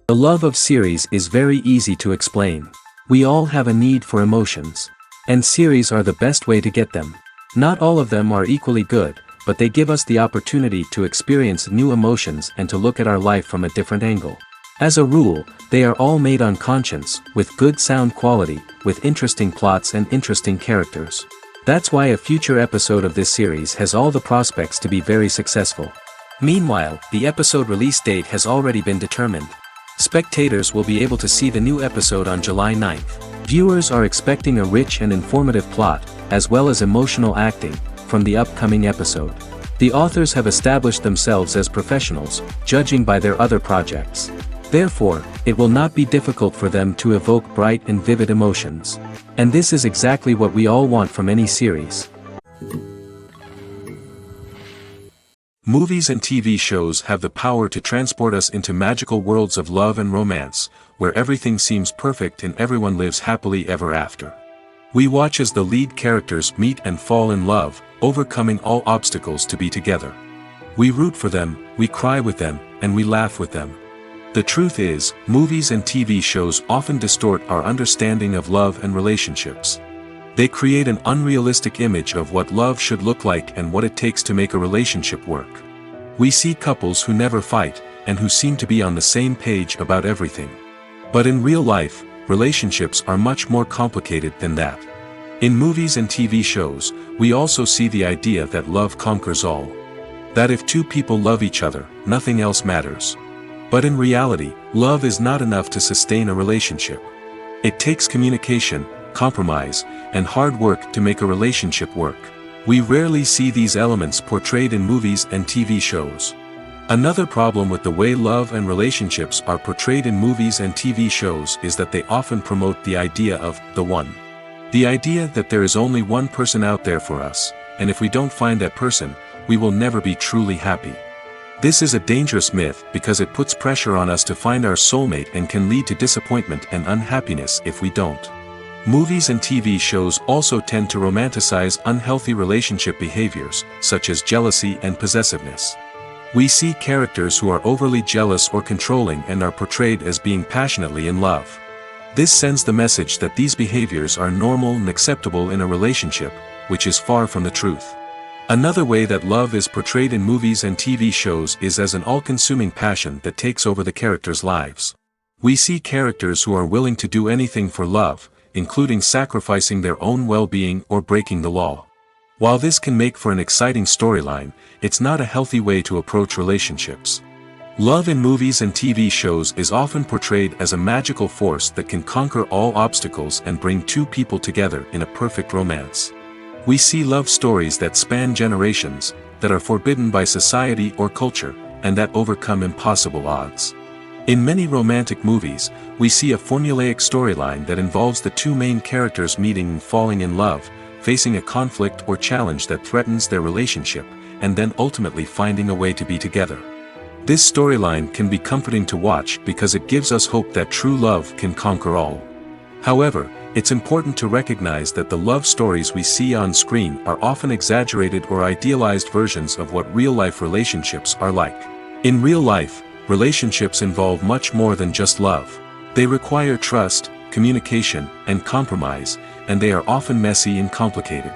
The love of series is very easy to explain. We all have a need for emotions. And series are the best way to get them. Not all of them are equally good, but they give us the opportunity to experience new emotions and to look at our life from a different angle. As a rule, they are all made on conscience, with good sound quality, with interesting plots and interesting characters. That's why a future episode of this series has all the prospects to be very successful. Meanwhile, the episode release date has already been determined. Spectators will be able to see the new episode on July 9th. Viewers are expecting a rich and informative plot, as well as emotional acting, from the upcoming episode. The authors have established themselves as professionals, judging by their other projects. Therefore, it will not be difficult for them to evoke bright and vivid emotions. And this is exactly what we all want from any series. Movies and TV shows have the power to transport us into magical worlds of love and romance, where everything seems perfect and everyone lives happily ever after. We watch as the lead characters meet and fall in love, overcoming all obstacles to be together. We root for them, we cry with them, and we laugh with them. The truth is, movies and TV shows often distort our understanding of love and relationships. They create an unrealistic image of what love should look like and what it takes to make a relationship work. We see couples who never fight, and who seem to be on the same page about everything. But in real life, relationships are much more complicated than that. In movies and TV shows, we also see the idea that love conquers all. That if two people love each other, nothing else matters. But in reality, love is not enough to sustain a relationship. It takes communication, compromise, and hard work to make a relationship work. We rarely see these elements portrayed in movies and TV shows. Another problem with the way love and relationships are portrayed in movies and TV shows is that they often promote the idea of the one. The idea that there is only one person out there for us, and if we don't find that person, we will never be truly happy. This is a dangerous myth because it puts pressure on us to find our soulmate and can lead to disappointment and unhappiness if we don't. Movies and TV shows also tend to romanticize unhealthy relationship behaviors, such as jealousy and possessiveness. We see characters who are overly jealous or controlling and are portrayed as being passionately in love. This sends the message that these behaviors are normal and acceptable in a relationship, which is far from the truth. Another way that love is portrayed in movies and TV shows is as an all-consuming passion that takes over the characters' lives. We see characters who are willing to do anything for love, including sacrificing their own well-being or breaking the law. While this can make for an exciting storyline, it's not a healthy way to approach relationships. Love in movies and TV shows is often portrayed as a magical force that can conquer all obstacles and bring two people together in a perfect romance. We see love stories that span generations, that are forbidden by society or culture, and that overcome impossible odds. In many romantic movies, we see a formulaic storyline that involves the two main characters meeting and falling in love, facing a conflict or challenge that threatens their relationship, and then ultimately finding a way to be together. This storyline can be comforting to watch because it gives us hope that true love can conquer all. However, it's important to recognize that the love stories we see on screen are often exaggerated or idealized versions of what real-life relationships are like. In real life, relationships involve much more than just love. They require trust, communication, and compromise, and they are often messy and complicated.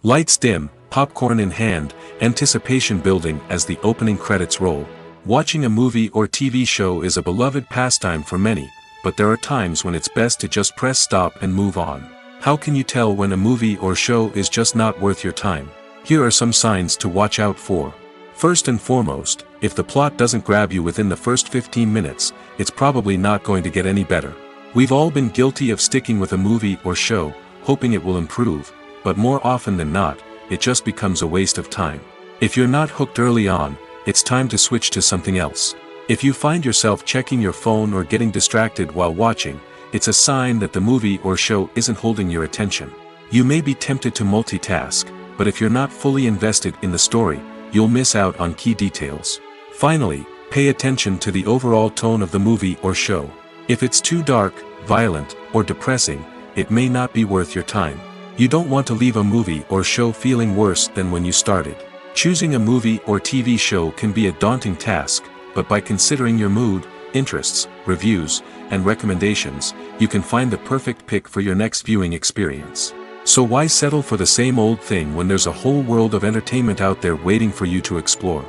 Lights dim, popcorn in hand, anticipation building as the opening credits roll. Watching a movie or TV show is a beloved pastime for many, but there are times when it's best to just press stop and move on. How can you tell when a movie or show is just not worth your time? Here are some signs to watch out for. First and foremost, if the plot doesn't grab you within the first 15 minutes, it's probably not going to get any better. We've all been guilty of sticking with a movie or show, hoping it will improve, but more often than not, it just becomes a waste of time. If you're not hooked early on, it's time to switch to something else. If you find yourself checking your phone or getting distracted while watching, it's a sign that the movie or show isn't holding your attention. You may be tempted to multitask, but if you're not fully invested in the story, you'll miss out on key details. Finally, pay attention to the overall tone of the movie or show. If it's too dark, violent, or depressing, it may not be worth your time. You don't want to leave a movie or show feeling worse than when you started. Choosing a movie or TV show can be a daunting task, but by considering your mood, interests, reviews, and recommendations, you can find the perfect pick for your next viewing experience. So why settle for the same old thing when there's a whole world of entertainment out there waiting for you to explore?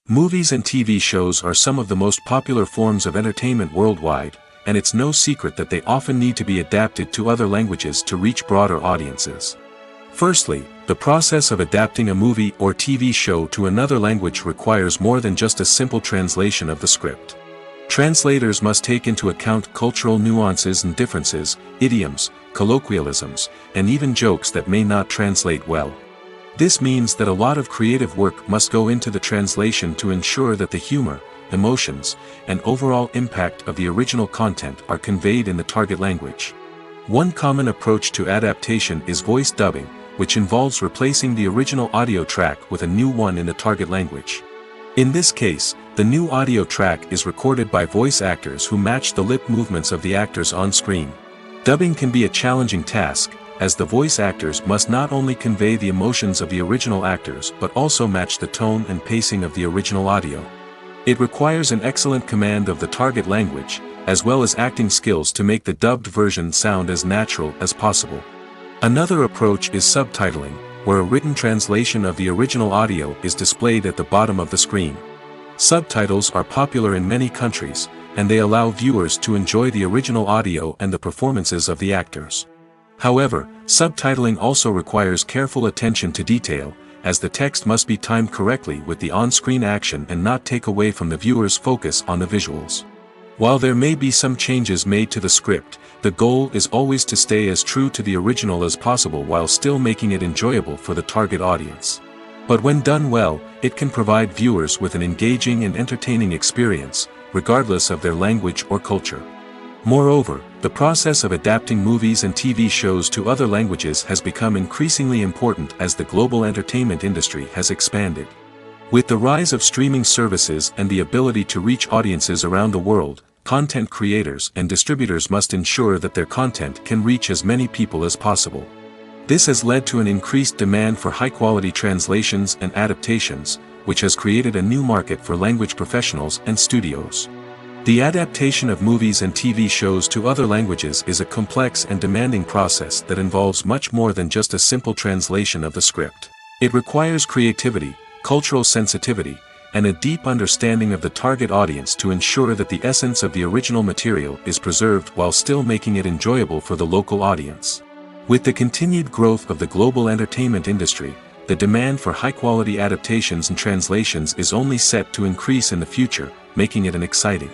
Movies and TV shows are some of the most popular forms of entertainment worldwide, and it's no secret that they often need to be adapted to other languages to reach broader audiences. Firstly, the process of adapting a movie or TV show to another language requires more than just a simple translation of the script. Translators must take into account cultural nuances and differences, idioms, colloquialisms, and even jokes that may not translate well. This means that a lot of creative work must go into the translation to ensure that the humor, emotions, and overall impact of the original content are conveyed in the target language. One common approach to adaptation is voice dubbing, which involves replacing the original audio track with a new one in the target language. In this case, the new audio track is recorded by voice actors who match the lip movements of the actors on screen. Dubbing can be a challenging task, as the voice actors must not only convey the emotions of the original actors but also match the tone and pacing of the original audio. It requires an excellent command of the target language, as well as acting skills to make the dubbed version sound as natural as possible. Another approach is subtitling, where a written translation of the original audio is displayed at the bottom of the screen. Subtitles are popular in many countries, and they allow viewers to enjoy the original audio and the performances of the actors. However, subtitling also requires careful attention to detail, as the text must be timed correctly with the on-screen action and not take away from the viewer's focus on the visuals. While there may be some changes made to the script, the goal is always to stay as true to the original as possible while still making it enjoyable for the target audience. But when done well, it can provide viewers with an engaging and entertaining experience, regardless of their language or culture. Moreover, the process of adapting movies and TV shows to other languages has become increasingly important as the global entertainment industry has expanded. With the rise of streaming services and the ability to reach audiences around the world, content creators and distributors must ensure that their content can reach as many people as possible. This has led to an increased demand for high-quality translations and adaptations, which has created a new market for language professionals and studios. The adaptation of movies and TV shows to other languages is a complex and demanding process that involves much more than just a simple translation of the script. It requires creativity, cultural sensitivity, and a deep understanding of the target audience to ensure that the essence of the original material is preserved while still making it enjoyable for the local audience. With the continued growth of the global entertainment industry, the demand for high-quality adaptations and translations is only set to increase in the future, making it an exciting.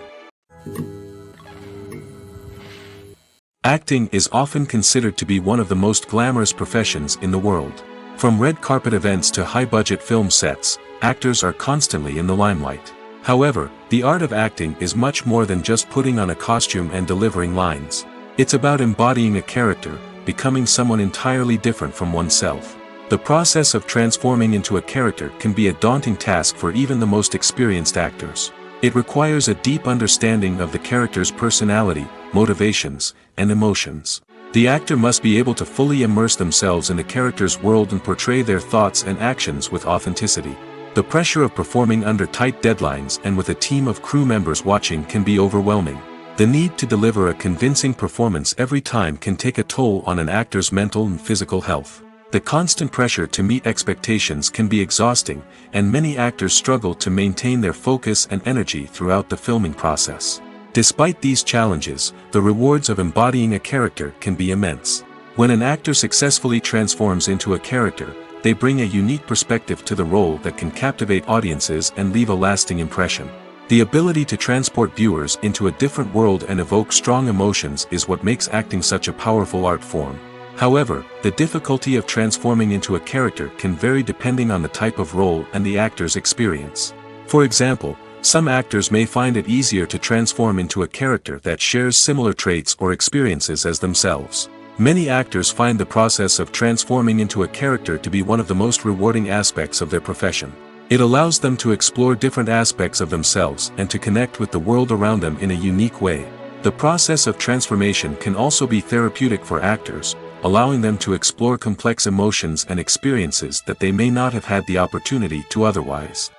Acting is often considered to be one of the most glamorous professions in the world. From red carpet events to high-budget film sets, actors are constantly in the limelight. However, the art of acting is much more than just putting on a costume and delivering lines. It's about embodying a character, becoming someone entirely different from oneself. The process of transforming into a character can be a daunting task for even the most experienced actors. It requires a deep understanding of the character's personality, motivations, and emotions. The actor must be able to fully immerse themselves in the character's world and portray their thoughts and actions with authenticity. The pressure of performing under tight deadlines and with a team of crew members watching can be overwhelming. The need to deliver a convincing performance every time can take a toll on an actor's mental and physical health. The constant pressure to meet expectations can be exhausting, and many actors struggle to maintain their focus and energy throughout the filming process. Despite these challenges, the rewards of embodying a character can be immense. When an actor successfully transforms into a character, they bring a unique perspective to the role that can captivate audiences and leave a lasting impression. The ability to transport viewers into a different world and evoke strong emotions is what makes acting such a powerful art form. However, the difficulty of transforming into a character can vary depending on the type of role and the actor's experience. For example, some actors may find it easier to transform into a character that shares similar traits or experiences as themselves. Many actors find the process of transforming into a character to be one of the most rewarding aspects of their profession. It allows them to explore different aspects of themselves and to connect with the world around them in a unique way. The process of transformation can also be therapeutic for actors, allowing them to explore complex emotions and experiences that they may not have had the opportunity to otherwise.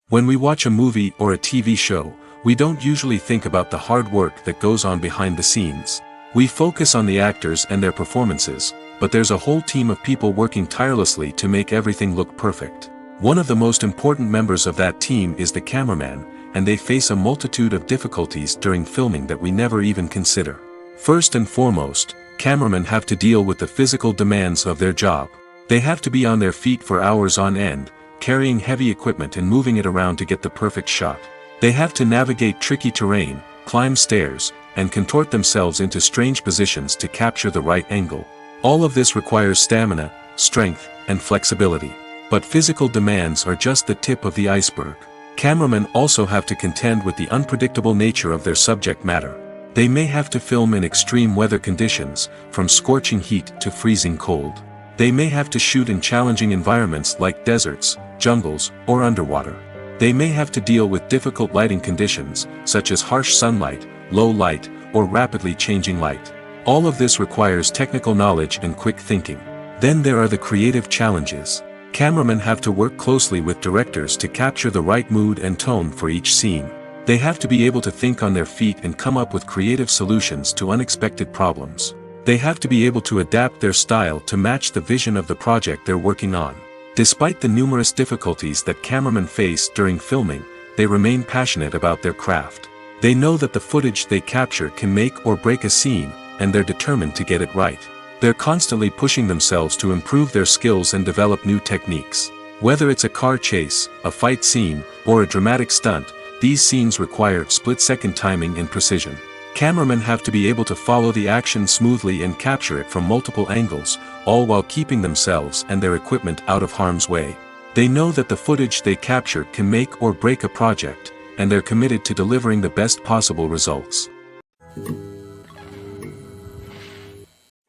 When we watch a movie or a TV show, we don't usually think about the hard work that goes on behind the scenes. We focus on the actors and their performances, but there's a whole team of people working tirelessly to make everything look perfect. One of the most important members of that team is the cameraman, and they face a multitude of difficulties during filming that we never even consider. First and foremost, cameramen have to deal with the physical demands of their job. They have to be on their feet for hours on end, carrying heavy equipment and moving it around to get the perfect shot. They have to navigate tricky terrain, climb stairs, and contort themselves into strange positions to capture the right angle. All of this requires stamina, strength, and flexibility. But physical demands are just the tip of the iceberg. Cameramen also have to contend with the unpredictable nature of their subject matter. They may have to film in extreme weather conditions, from scorching heat to freezing cold. They may have to shoot in challenging environments like deserts, jungles, or underwater. They may have to deal with difficult lighting conditions, such as harsh sunlight, low light, or rapidly changing light. All of this requires technical knowledge and quick thinking. Then there are the creative challenges. Cameramen have to work closely with directors to capture the right mood and tone for each scene. They have to be able to think on their feet and come up with creative solutions to unexpected problems. They have to be able to adapt their style to match the vision of the project they're working on. Despite the numerous difficulties that cameramen face during filming, they remain passionate about their craft. They know that the footage they capture can make or break a scene, and they're determined to get it right. They're constantly pushing themselves to improve their skills and develop new techniques. Whether it's a car chase, a fight scene, or a dramatic stunt, these scenes require split-second timing and precision. Cameramen have to be able to follow the action smoothly and capture it from multiple angles, all while keeping themselves and their equipment out of harm's way. They know that the footage they capture can make or break a project, and they're committed to delivering the best possible results.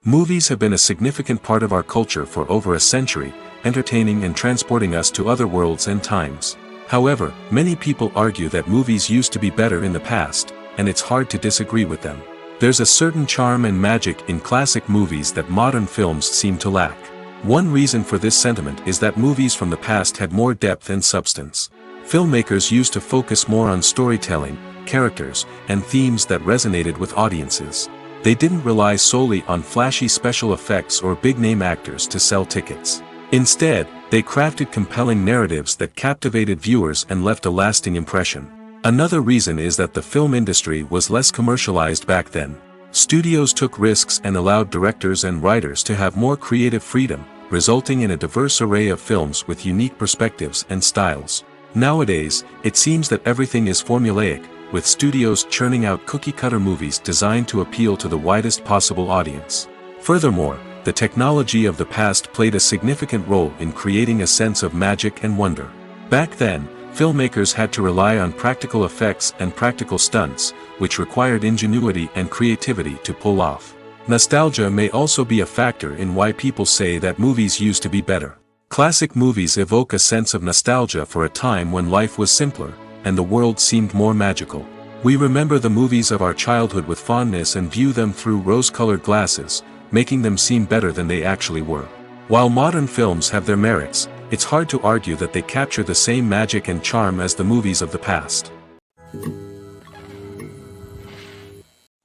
Movies have been a significant part of our culture for over a century, entertaining and transporting us to other worlds and times. However, many people argue that movies used to be better in the past, and it's hard to disagree with them. There's a certain charm and magic in classic movies that modern films seem to lack. One reason for this sentiment is that movies from the past had more depth and substance. Filmmakers used to focus more on storytelling, characters, and themes that resonated with audiences. They didn't rely solely on flashy special effects or big-name actors to sell tickets. Instead, they crafted compelling narratives that captivated viewers and left a lasting impression. Another reason is that the film industry was less commercialized back then. Studios took risks and allowed directors and writers to have more creative freedom, resulting in a diverse array of films with unique perspectives and styles. Nowadays, it seems that everything is formulaic, with studios churning out cookie-cutter movies designed to appeal to the widest possible audience. Furthermore, the technology of the past played a significant role in creating a sense of magic and wonder. Back then, filmmakers had to rely on practical effects and practical stunts, which required ingenuity and creativity to pull off. Nostalgia may also be a factor in why people say that movies used to be better. Classic movies evoke a sense of nostalgia for a time when life was simpler, and the world seemed more magical. We remember the movies of our childhood with fondness and view them through rose-colored glasses, making them seem better than they actually were. While modern films have their merits, it's hard to argue that they capture the same magic and charm as the movies of the past.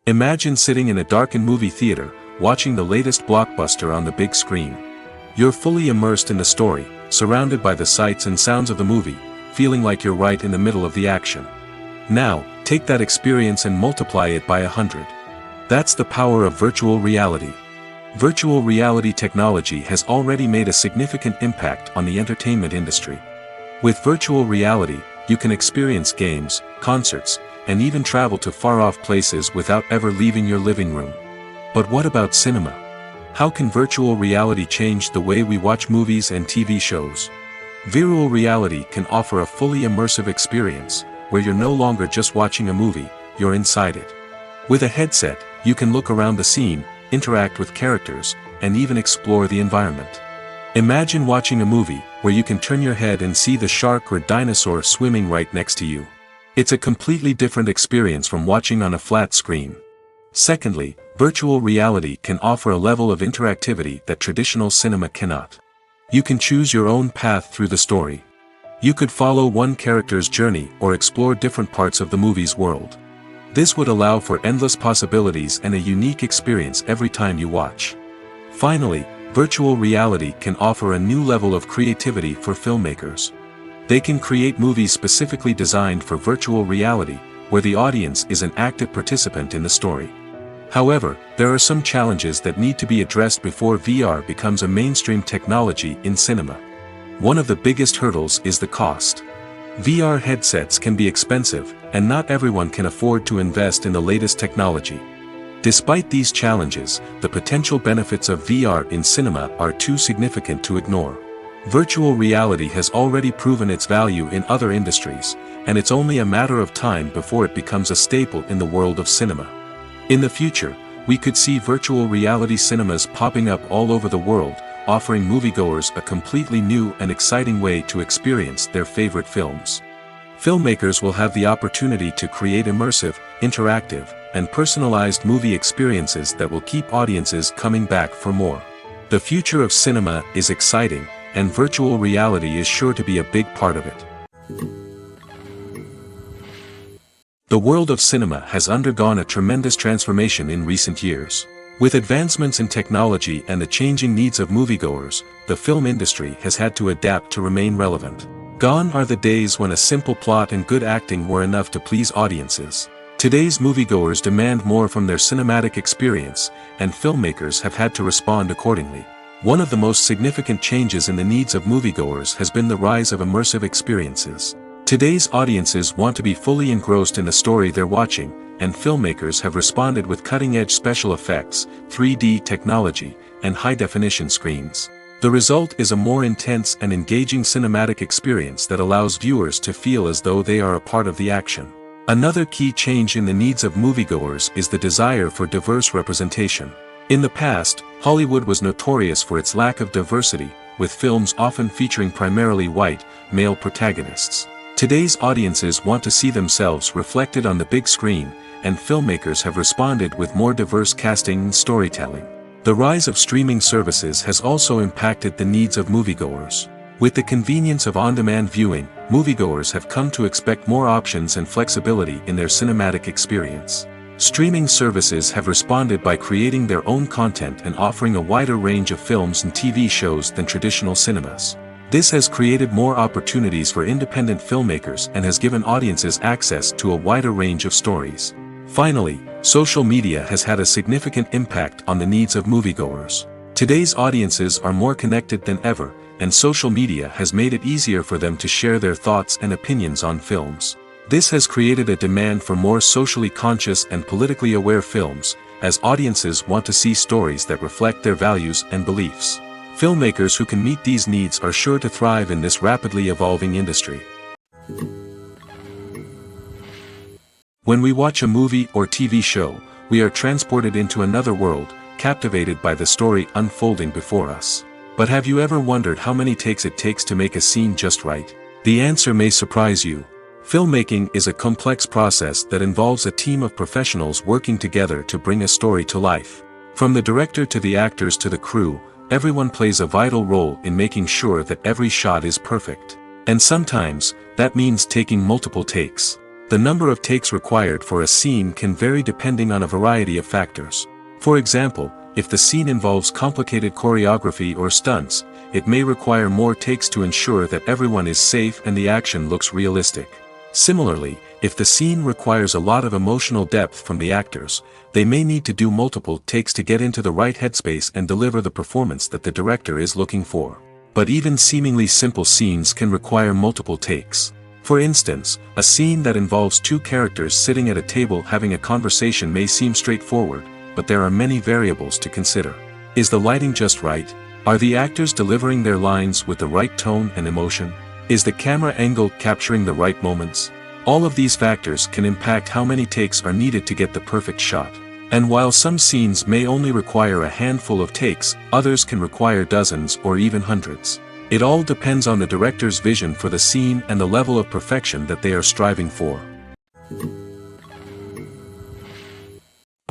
Imagine sitting in a darkened movie theater, watching the latest blockbuster on the big screen. You're fully immersed in the story, surrounded by the sights and sounds of the movie, feeling like you're right in the middle of the action. Now, take that experience and multiply it by 100. That's the power of virtual reality. Virtual reality technology has already made a significant impact on the entertainment industry. With virtual reality, you can experience games, concerts, and even travel to far-off places without ever leaving your living room. But what about cinema? How can virtual reality change the way we watch movies and TV shows? Virtual reality can offer a fully immersive experience, where you're no longer just watching a movie, you're inside it. With a headset, you can look around the scene, interact with characters, and even explore the environment. Imagine watching a movie, where you can turn your head and see the shark or dinosaur swimming right next to you. It's a completely different experience from watching on a flat screen. Secondly, virtual reality can offer a level of interactivity that traditional cinema cannot. You can choose your own path through the story. You could follow one character's journey or explore different parts of the movie's world. This would allow for endless possibilities and a unique experience every time you watch. Finally, virtual reality can offer a new level of creativity for filmmakers. They can create movies specifically designed for virtual reality, where the audience is an active participant in the story. However, there are some challenges that need to be addressed before VR becomes a mainstream technology in cinema. One of the biggest hurdles is the cost. VR headsets can be expensive, and not everyone can afford to invest in the latest technology. Despite these challenges, the potential benefits of VR in cinema are too significant to ignore. Virtual reality has already proven its value in other industries, and it's only a matter of time before it becomes a staple in the world of cinema. In the future, we could see virtual reality cinemas popping up all over the world, offering moviegoers a completely new and exciting way to experience their favorite films. Filmmakers will have the opportunity to create immersive, interactive, and personalized movie experiences that will keep audiences coming back for more. The future of cinema is exciting, and virtual reality is sure to be a big part of it. The world of cinema has undergone a tremendous transformation in recent years. With advancements in technology and the changing needs of moviegoers, the film industry has had to adapt to remain relevant. Gone are the days when a simple plot and good acting were enough to please audiences. Today's moviegoers demand more from their cinematic experience, and filmmakers have had to respond accordingly. One of the most significant changes in the needs of moviegoers has been the rise of immersive experiences. Today's audiences want to be fully engrossed in the story they're watching, and filmmakers have responded with cutting-edge special effects, 3D technology, and high-definition screens. The result is a more intense and engaging cinematic experience that allows viewers to feel as though they are a part of the action. Another key change in the needs of moviegoers is the desire for diverse representation. In the past, Hollywood was notorious for its lack of diversity, with films often featuring primarily white, male protagonists. Today's audiences want to see themselves reflected on the big screen, and filmmakers have responded with more diverse casting and storytelling. The rise of streaming services has also impacted the needs of moviegoers. With the convenience of on-demand viewing, moviegoers have come to expect more options and flexibility in their cinematic experience. Streaming services have responded by creating their own content and offering a wider range of films and TV shows than traditional cinemas. This has created more opportunities for independent filmmakers and has given audiences access to a wider range of stories. Finally, social media has had a significant impact on the needs of moviegoers. Today's audiences are more connected than ever, and social media has made it easier for them to share their thoughts and opinions on films. This has created a demand for more socially conscious and politically aware films, as audiences want to see stories that reflect their values and beliefs. Filmmakers who can meet these needs are sure to thrive in this rapidly evolving industry. When we watch a movie or TV show, we are transported into another world, captivated by the story unfolding before us. But have you ever wondered how many takes it takes to make a scene just right? The answer may surprise you. Filmmaking is a complex process that involves a team of professionals working together to bring a story to life. From the director to the actors to the crew, everyone plays a vital role in making sure that every shot is perfect. And sometimes, that means taking multiple takes. The number of takes required for a scene can vary depending on a variety of factors. For example, if the scene involves complicated choreography or stunts, it may require more takes to ensure that everyone is safe and the action looks realistic. Similarly, if the scene requires a lot of emotional depth from the actors, they may need to do multiple takes to get into the right headspace and deliver the performance that the director is looking for. But even seemingly simple scenes can require multiple takes. For instance, a scene that involves two characters sitting at a table having a conversation may seem straightforward, but there are many variables to consider. Is the lighting just right? Are the actors delivering their lines with the right tone and emotion? Is the camera angle capturing the right moments? All of these factors can impact how many takes are needed to get the perfect shot. And while some scenes may only require a handful of takes, others can require dozens or even hundreds. It all depends on the director's vision for the scene and the level of perfection that they are striving for.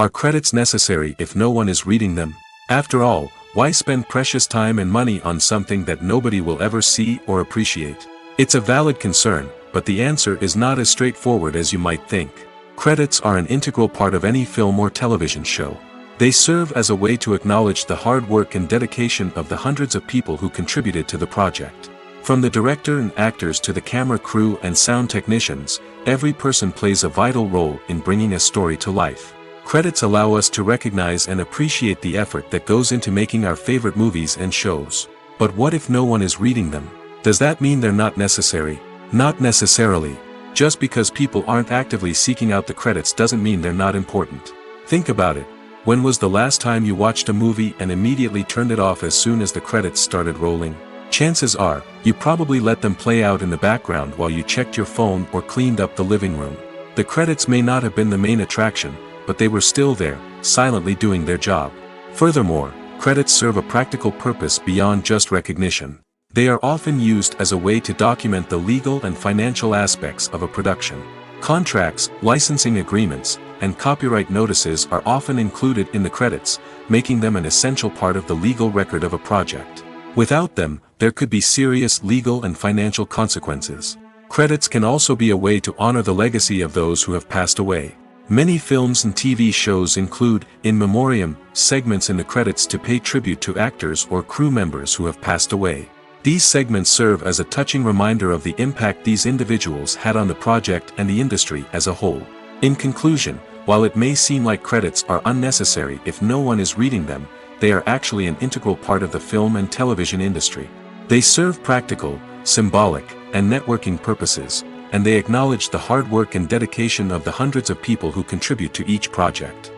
Are credits necessary if no one is reading them? After all, why spend precious time and money on something that nobody will ever see or appreciate? It's a valid concern, but the answer is not as straightforward as you might think. Credits are an integral part of any film or television show. They serve as a way to acknowledge the hard work and dedication of the hundreds of people who contributed to the project. From the director and actors to the camera crew and sound technicians, every person plays a vital role in bringing a story to life. Credits allow us to recognize and appreciate the effort that goes into making our favorite movies and shows. But what if no one is reading them? Does that mean they're not necessary? Not necessarily. Just because people aren't actively seeking out the credits doesn't mean they're not important. Think about it. When was the last time you watched a movie and immediately turned it off as soon as the credits started rolling? Chances are, you probably let them play out in the background while you checked your phone or cleaned up the living room. The credits may not have been the main attraction, but they were still there, silently doing their job. Furthermore, credits serve a practical purpose beyond just recognition. They are often used as a way to document the legal and financial aspects of a production. Contracts, licensing agreements, and copyright notices are often included in the credits, making them an essential part of the legal record of a project. Without them, there could be serious legal and financial consequences. Credits can also be a way to honor the legacy of those who have passed away. Many films and TV shows include, in memoriam, segments in the credits to pay tribute to actors or crew members who have passed away. These segments serve as a touching reminder of the impact these individuals had on the project and the industry as a whole. In conclusion, while it may seem like credits are unnecessary if no one is reading them, they are actually an integral part of the film and television industry. They serve practical, symbolic, and networking purposes, and they acknowledge the hard work and dedication of the hundreds of people who contribute to each project.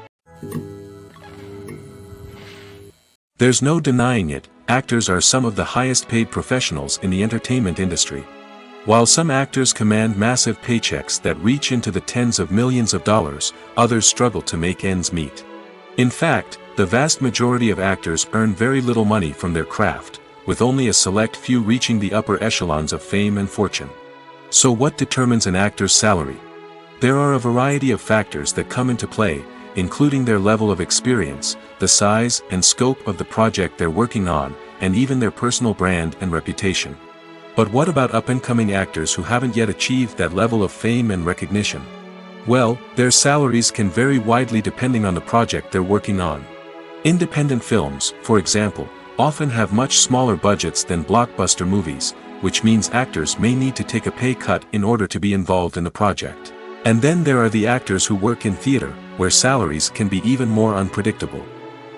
There's no denying it, actors are some of the highest paid professionals in the entertainment industry. While some actors command massive paychecks that reach into the tens of millions of dollars, others struggle to make ends meet. In fact, the vast majority of actors earn very little money from their craft, with only a select few reaching the upper echelons of fame and fortune. So what determines an actor's salary? There are a variety of factors that come into play, including their level of experience, the size and scope of the project they're working on, and even their personal brand and reputation. But what about up-and-coming actors who haven't yet achieved that level of fame and recognition? Well, their salaries can vary widely depending on the project they're working on. Independent films, for example, often have much smaller budgets than blockbuster movies, which means actors may need to take a pay cut in order to be involved in the project. And then there are the actors who work in theater, where salaries can be even more unpredictable.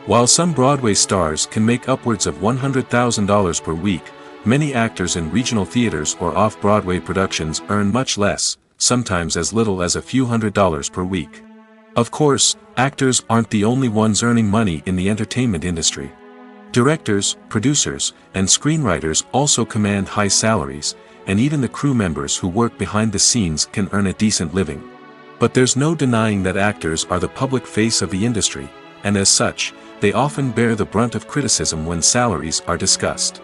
While some Broadway stars can make upwards of $100,000 per week, many actors in regional theaters or off-Broadway productions earn much less, sometimes as little as a few $100s per week. Of course, actors aren't the only ones earning money in the entertainment industry. Directors, producers, and screenwriters also command high salaries, and even the crew members who work behind the scenes can earn a decent living. But there's no denying that actors are the public face of the industry, and as such, they often bear the brunt of criticism when salaries are discussed.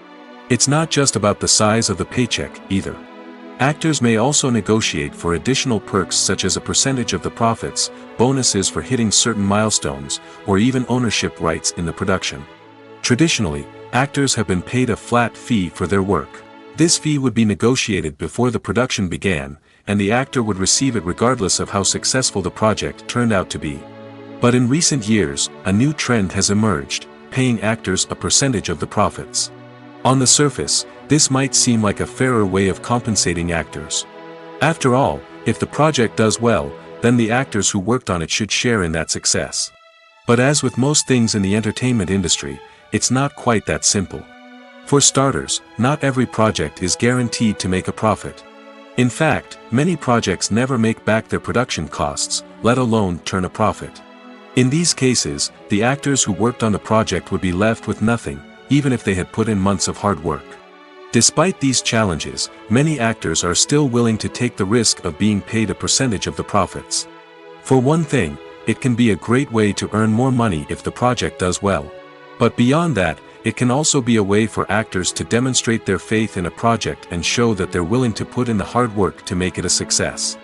It's not just about the size of the paycheck, either. Actors may also negotiate for additional perks such as a percentage of the profits, bonuses for hitting certain milestones, or even ownership rights in the production. Traditionally, actors have been paid a flat fee for their work. This fee would be negotiated before the production began, and the actor would receive it regardless of how successful the project turned out to be. But in recent years, a new trend has emerged, paying actors a percentage of the profits. On the surface, this might seem like a fairer way of compensating actors. After all, if the project does well, then the actors who worked on it should share in that success. But as with most things in the entertainment industry, it's not quite that simple. For starters, not every project is guaranteed to make a profit. In fact, many projects never make back their production costs, let alone turn a profit. In these cases, the actors who worked on the project would be left with nothing, even if they had put in months of hard work. Despite these challenges, many actors are still willing to take the risk of being paid a percentage of the profits. For one thing, it can be a great way to earn more money if the project does well. But beyond that, it can also be a way for actors to demonstrate their faith in a project and show that they're willing to put in the hard work to make it a success.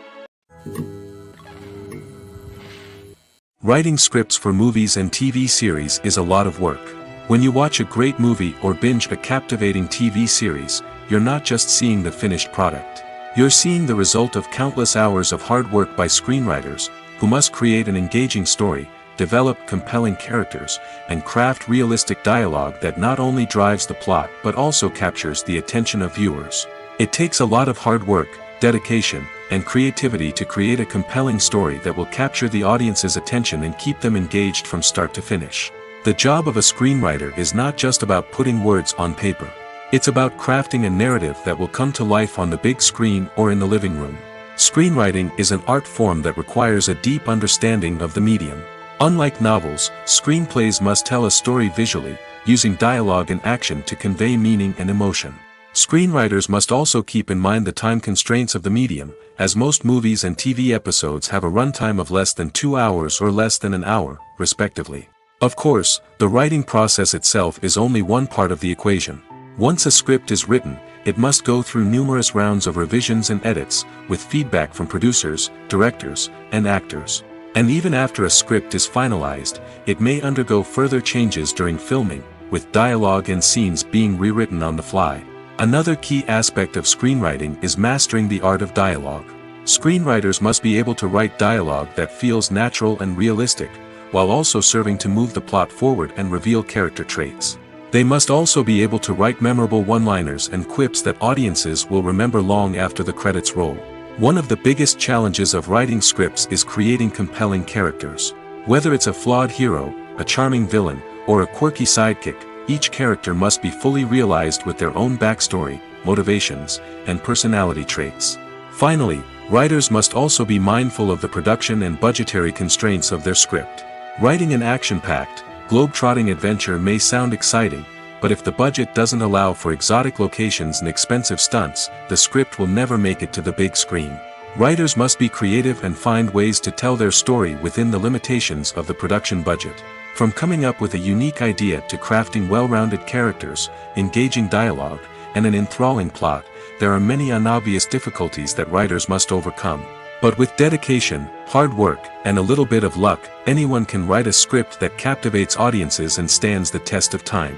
Writing scripts for movies and TV series is a lot of work. When you watch a great movie or binge a captivating TV series, you're not just seeing the finished product. You're seeing the result of countless hours of hard work by screenwriters, who must create an engaging story, develop compelling characters, and craft realistic dialogue that not only drives the plot but also captures the attention of viewers. It takes a lot of hard work, dedication, and creativity to create a compelling story that will capture the audience's attention and keep them engaged from start to finish. The job of a screenwriter is not just about putting words on paper. It's about crafting a narrative that will come to life on the big screen or in the living room. Screenwriting is an art form that requires a deep understanding of the medium. Unlike novels, screenplays must tell a story visually, using dialogue and action to convey meaning and emotion. Screenwriters must also keep in mind the time constraints of the medium, as most movies and TV episodes have a runtime of less than 2 hours or less than an hour, respectively. Of course, the writing process itself is only one part of the equation. Once a script is written, it must go through numerous rounds of revisions and edits, with feedback from producers, directors, and actors. And even after a script is finalized, it may undergo further changes during filming, with dialogue and scenes being rewritten on the fly. Another key aspect of screenwriting is mastering the art of dialogue. Screenwriters must be able to write dialogue that feels natural and realistic, while also serving to move the plot forward and reveal character traits. They must also be able to write memorable one-liners and quips that audiences will remember long after the credits roll. One of the biggest challenges of writing scripts is creating compelling characters. Whether it's a flawed hero, a charming villain, or a quirky sidekick, each character must be fully realized with their own backstory, motivations, and personality traits. Finally, writers must also be mindful of the production and budgetary constraints of their script. Writing an action-packed, globe-trotting adventure may sound exciting, but if the budget doesn't allow for exotic locations and expensive stunts, the script will never make it to the big screen. Writers must be creative and find ways to tell their story within the limitations of the production budget. From coming up with a unique idea to crafting well-rounded characters, engaging dialogue, and an enthralling plot, there are many unobvious difficulties that writers must overcome. But with dedication, hard work, and a little bit of luck, anyone can write a script that captivates audiences and stands the test of time.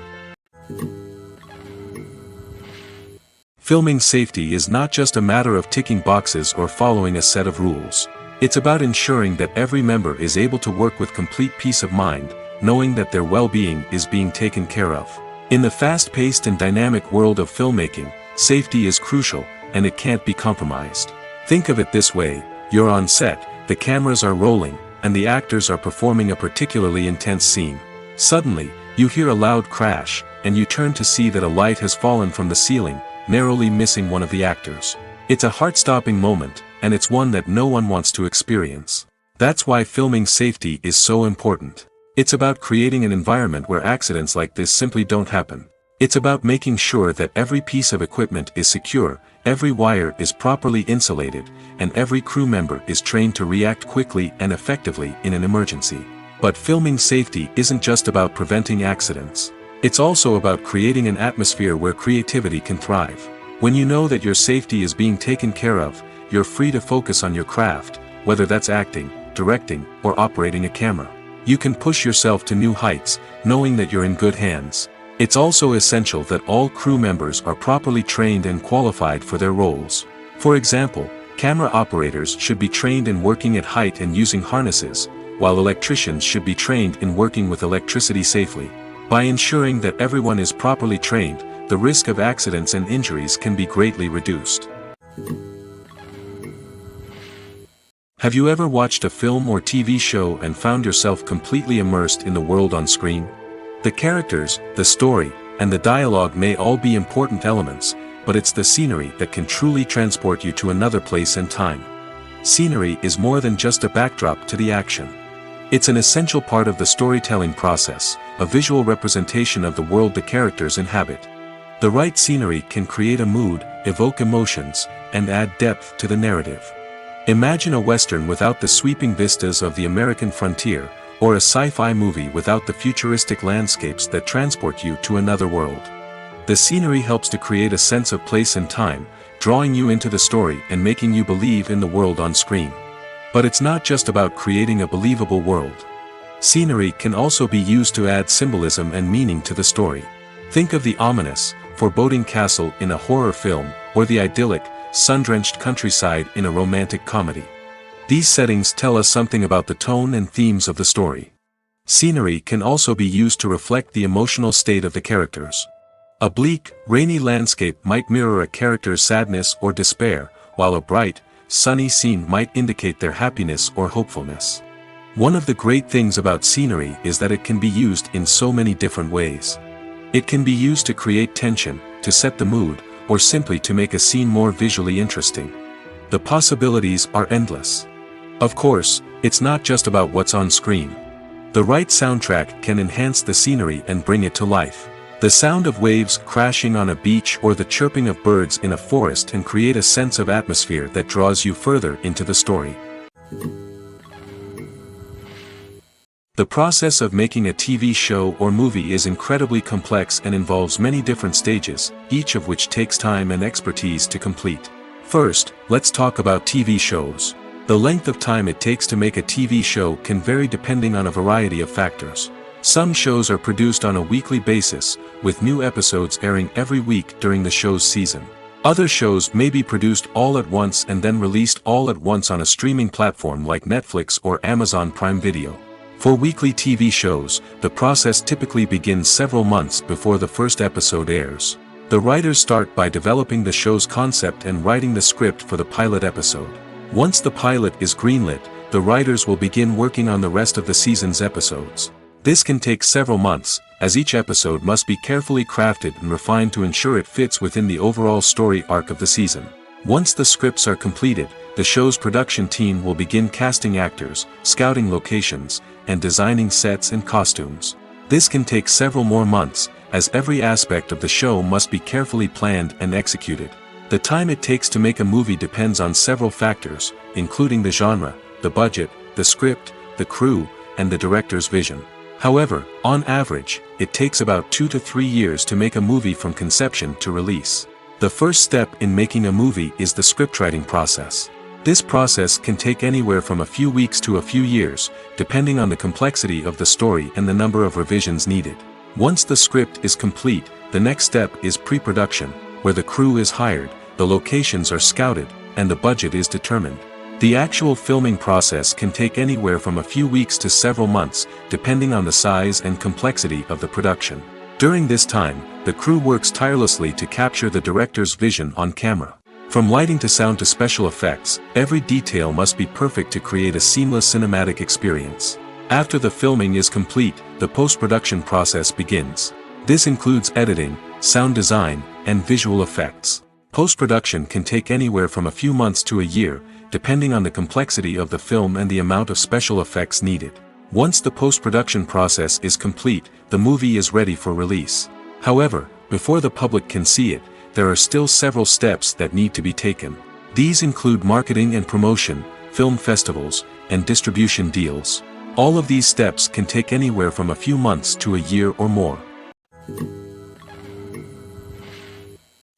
Filming safety is not just a matter of ticking boxes or following a set of rules. It's about ensuring that every member is able to work with complete peace of mind, knowing that their well-being is being taken care of. In the fast-paced and dynamic world of filmmaking, safety is crucial, and it can't be compromised. Think of it this way: you're on set, the cameras are rolling, and the actors are performing a particularly intense scene. Suddenly, you hear a loud crash, and you turn to see that a light has fallen from the ceiling, narrowly missing one of the actors. It's a heart-stopping moment, and it's one that no one wants to experience. That's why filming safety is so important. It's about creating an environment where accidents like this simply don't happen. It's about making sure that every piece of equipment is secure, every wire is properly insulated, and every crew member is trained to react quickly and effectively in an emergency. But filming safety isn't just about preventing accidents. It's also about creating an atmosphere where creativity can thrive. When you know that your safety is being taken care of, you're free to focus on your craft, whether that's acting, directing, or operating a camera. You can push yourself to new heights, knowing that you're in good hands. It's also essential that all crew members are properly trained and qualified for their roles. For example, camera operators should be trained in working at height and using harnesses, while electricians should be trained in working with electricity safely. By ensuring that everyone is properly trained, the risk of accidents and injuries can be greatly reduced. Have you ever watched a film or TV show and found yourself completely immersed in the world on screen? The characters, the story, and the dialogue may all be important elements, but it's the scenery that can truly transport you to another place and time. Scenery is more than just a backdrop to the action. It's an essential part of the storytelling process, a visual representation of the world the characters inhabit. The right scenery can create a mood, evoke emotions, and add depth to the narrative. Imagine a Western without the sweeping vistas of the American frontier, or a sci-fi movie without the futuristic landscapes that transport you to another world. The scenery helps to create a sense of place and time, drawing you into the story and making you believe in the world on screen. But it's not just about creating a believable world. Scenery can also be used to add symbolism and meaning to the story. Think of the ominous, foreboding castle in a horror film, or the idyllic, sun-drenched countryside in a romantic comedy. These settings tell us something about the tone and themes of the story. Scenery can also be used to reflect the emotional state of the characters. A bleak, rainy landscape might mirror a character's sadness or despair, while a bright, sunny scene might indicate their happiness or hopefulness. One of the great things about scenery is that it can be used in so many different ways. It can be used to create tension, to set the mood, or simply to make a scene more visually interesting. The possibilities are endless. Of course, it's not just about what's on screen. The right soundtrack can enhance the scenery and bring it to life. The sound of waves crashing on a beach or the chirping of birds in a forest can create a sense of atmosphere that draws you further into the story. The process of making a TV show or movie is incredibly complex and involves many different stages, each of which takes time and expertise to complete. First, let's talk about TV shows. The length of time it takes to make a TV show can vary depending on a variety of factors. Some shows are produced on a weekly basis, with new episodes airing every week during the show's season. Other shows may be produced all at once and then released all at once on a streaming platform like Netflix or Amazon Prime Video. For weekly TV shows, the process typically begins several months before the first episode airs. The writers start by developing the show's concept and writing the script for the pilot episode. Once the pilot is greenlit, the writers will begin working on the rest of the season's episodes. This can take several months, as each episode must be carefully crafted and refined to ensure it fits within the overall story arc of the season. Once the scripts are completed, the show's production team will begin casting actors, scouting locations, and designing sets and costumes. This can take several more months, as every aspect of the show must be carefully planned and executed. The time it takes to make a movie depends on several factors, including the genre, the budget, the script, the crew, and the director's vision. However, on average, it takes about 2 to 3 years to make a movie from conception to release. The first step in making a movie is the scriptwriting process. This process can take anywhere from a few weeks to a few years, depending on the complexity of the story and the number of revisions needed. Once the script is complete, the next step is pre-production, where the crew is hired, the locations are scouted, and the budget is determined. The actual filming process can take anywhere from a few weeks to several months, depending on the size and complexity of the production. During this time, the crew works tirelessly to capture the director's vision on camera. From lighting to sound to special effects, every detail must be perfect to create a seamless cinematic experience. After the filming is complete, the post-production process begins. This includes editing, sound design, and visual effects. Post-production can take anywhere from a few months to a year, depending on the complexity of the film and the amount of special effects needed. Once the post-production process is complete, the movie is ready for release. However, before the public can see it, there are still several steps that need to be taken. These include marketing and promotion, film festivals, and distribution deals. All of these steps can take anywhere from a few months to a year or more.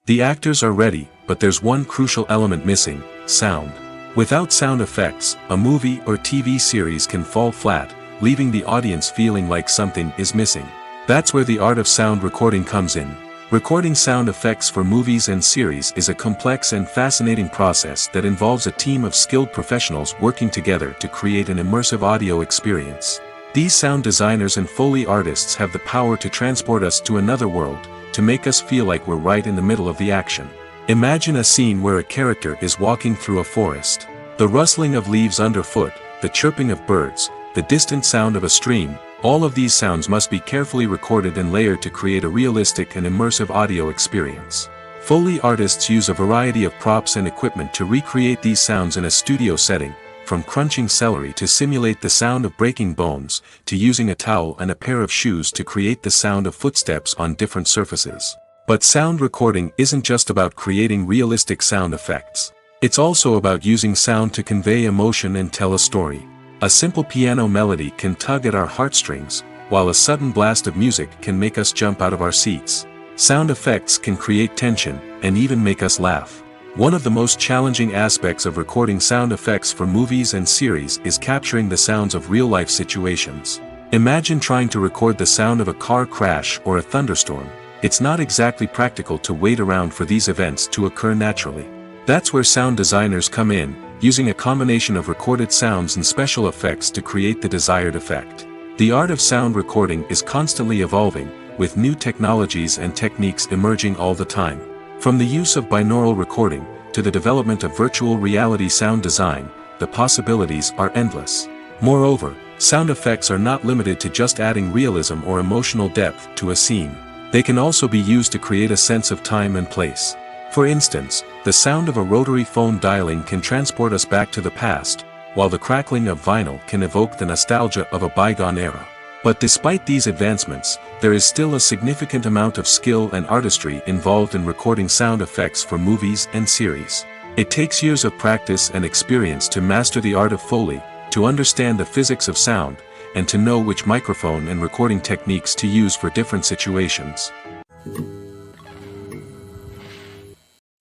The actors are ready, but there's one crucial element missing: sound. Without sound effects, a movie or TV series can fall flat, leaving the audience feeling like something is missing. That's where the art of sound recording comes in. Recording sound effects for movies and series is a complex and fascinating process that involves a team of skilled professionals working together to create an immersive audio experience. These sound designers and Foley artists have the power to transport us to another world, to make us feel like we're right in the middle of the action. Imagine a scene where a character is walking through a forest. The rustling of leaves underfoot, the chirping of birds, the distant sound of a stream, all of these sounds must be carefully recorded and layered to create a realistic and immersive audio experience. Foley artists use a variety of props and equipment to recreate these sounds in a studio setting, from crunching celery to simulate the sound of breaking bones, to using a towel and a pair of shoes to create the sound of footsteps on different surfaces. But sound recording isn't just about creating realistic sound effects. It's also about using sound to convey emotion and tell a story. A simple piano melody can tug at our heartstrings, while a sudden blast of music can make us jump out of our seats. Sound effects can create tension, and even make us laugh. One of the most challenging aspects of recording sound effects for movies and series is capturing the sounds of real-life situations. Imagine trying to record the sound of a car crash or a thunderstorm. It's not exactly practical to wait around for these events to occur naturally. That's where sound designers come in, using a combination of recorded sounds and special effects to create the desired effect. The art of sound recording is constantly evolving, with new technologies and techniques emerging all the time. From the use of binaural recording, to the development of virtual reality sound design, the possibilities are endless. Moreover, sound effects are not limited to just adding realism or emotional depth to a scene. They can also be used to create a sense of time and place. For instance, the sound of a rotary phone dialing can transport us back to the past, while the crackling of vinyl can evoke the nostalgia of a bygone era. But despite these advancements, there is still a significant amount of skill and artistry involved in recording sound effects for movies and series. It takes years of practice and experience to master the art of Foley, to understand the physics of sound, and to know which microphone and recording techniques to use for different situations.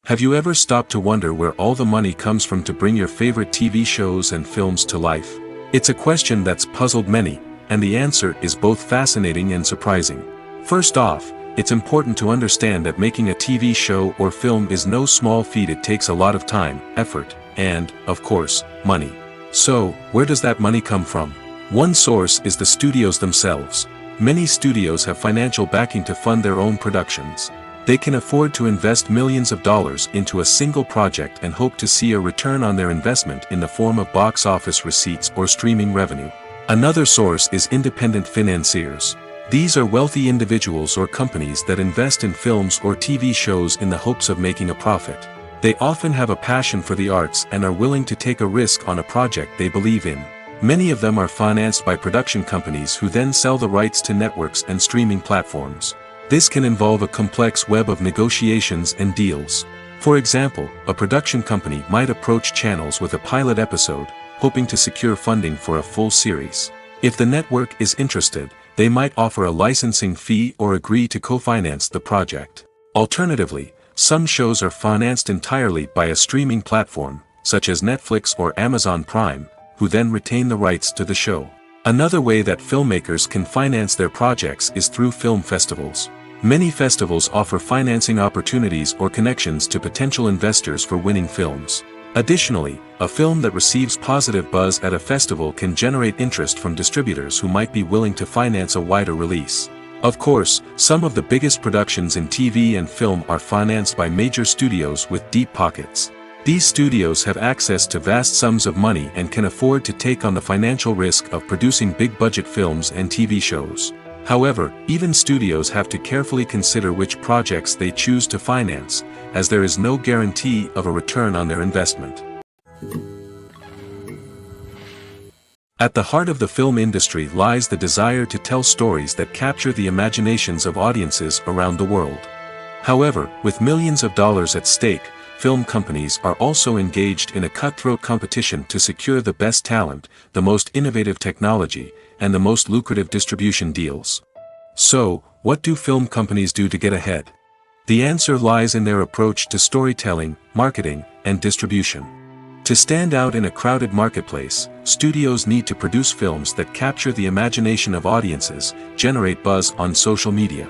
Have you ever stopped to wonder where all the money comes from to bring your favorite TV shows and films to life? It's a question that's puzzled many, and the answer is both fascinating and surprising. First off, it's important to understand that making a TV show or film is no small feat. It takes a lot of time, effort, and, of course, money. So, where does that money come from? One source is the studios themselves. Many studios have financial backing to fund their own productions. They can afford to invest millions of dollars into a single project and hope to see a return on their investment in the form of box office receipts or streaming revenue. Another source is independent financiers. These are wealthy individuals or companies that invest in films or TV shows in the hopes of making a profit. They often have a passion for the arts and are willing to take a risk on a project they believe in. Many of them are financed by production companies who then sell the rights to networks and streaming platforms. This can involve a complex web of negotiations and deals. For example, a production company might approach channels with a pilot episode, hoping to secure funding for a full series. If the network is interested, they might offer a licensing fee or agree to co-finance the project. Alternatively, some shows are financed entirely by a streaming platform, such as Netflix or Amazon Prime, who then retain the rights to the show. Another way that filmmakers can finance their projects is through film festivals. Many festivals offer financing opportunities or connections to potential investors for winning films. Additionally, a film that receives positive buzz at a festival can generate interest from distributors who might be willing to finance a wider release. Of course, some of the biggest productions in TV and film are financed by major studios with deep pockets. These studios have access to vast sums of money and can afford to take on the financial risk of producing big-budget films and TV shows. However, even studios have to carefully consider which projects they choose to finance, as there is no guarantee of a return on their investment. At the heart of the film industry lies the desire to tell stories that capture the imaginations of audiences around the world. However, with millions of dollars at stake, film companies are also engaged in a cutthroat competition to secure the best talent, the most innovative technology, and the most lucrative distribution deals. So, what do film companies do to get ahead? The answer lies in their approach to storytelling, marketing, and distribution. To stand out in a crowded marketplace, studios need to produce films that capture the imagination of audiences, generate buzz on social media.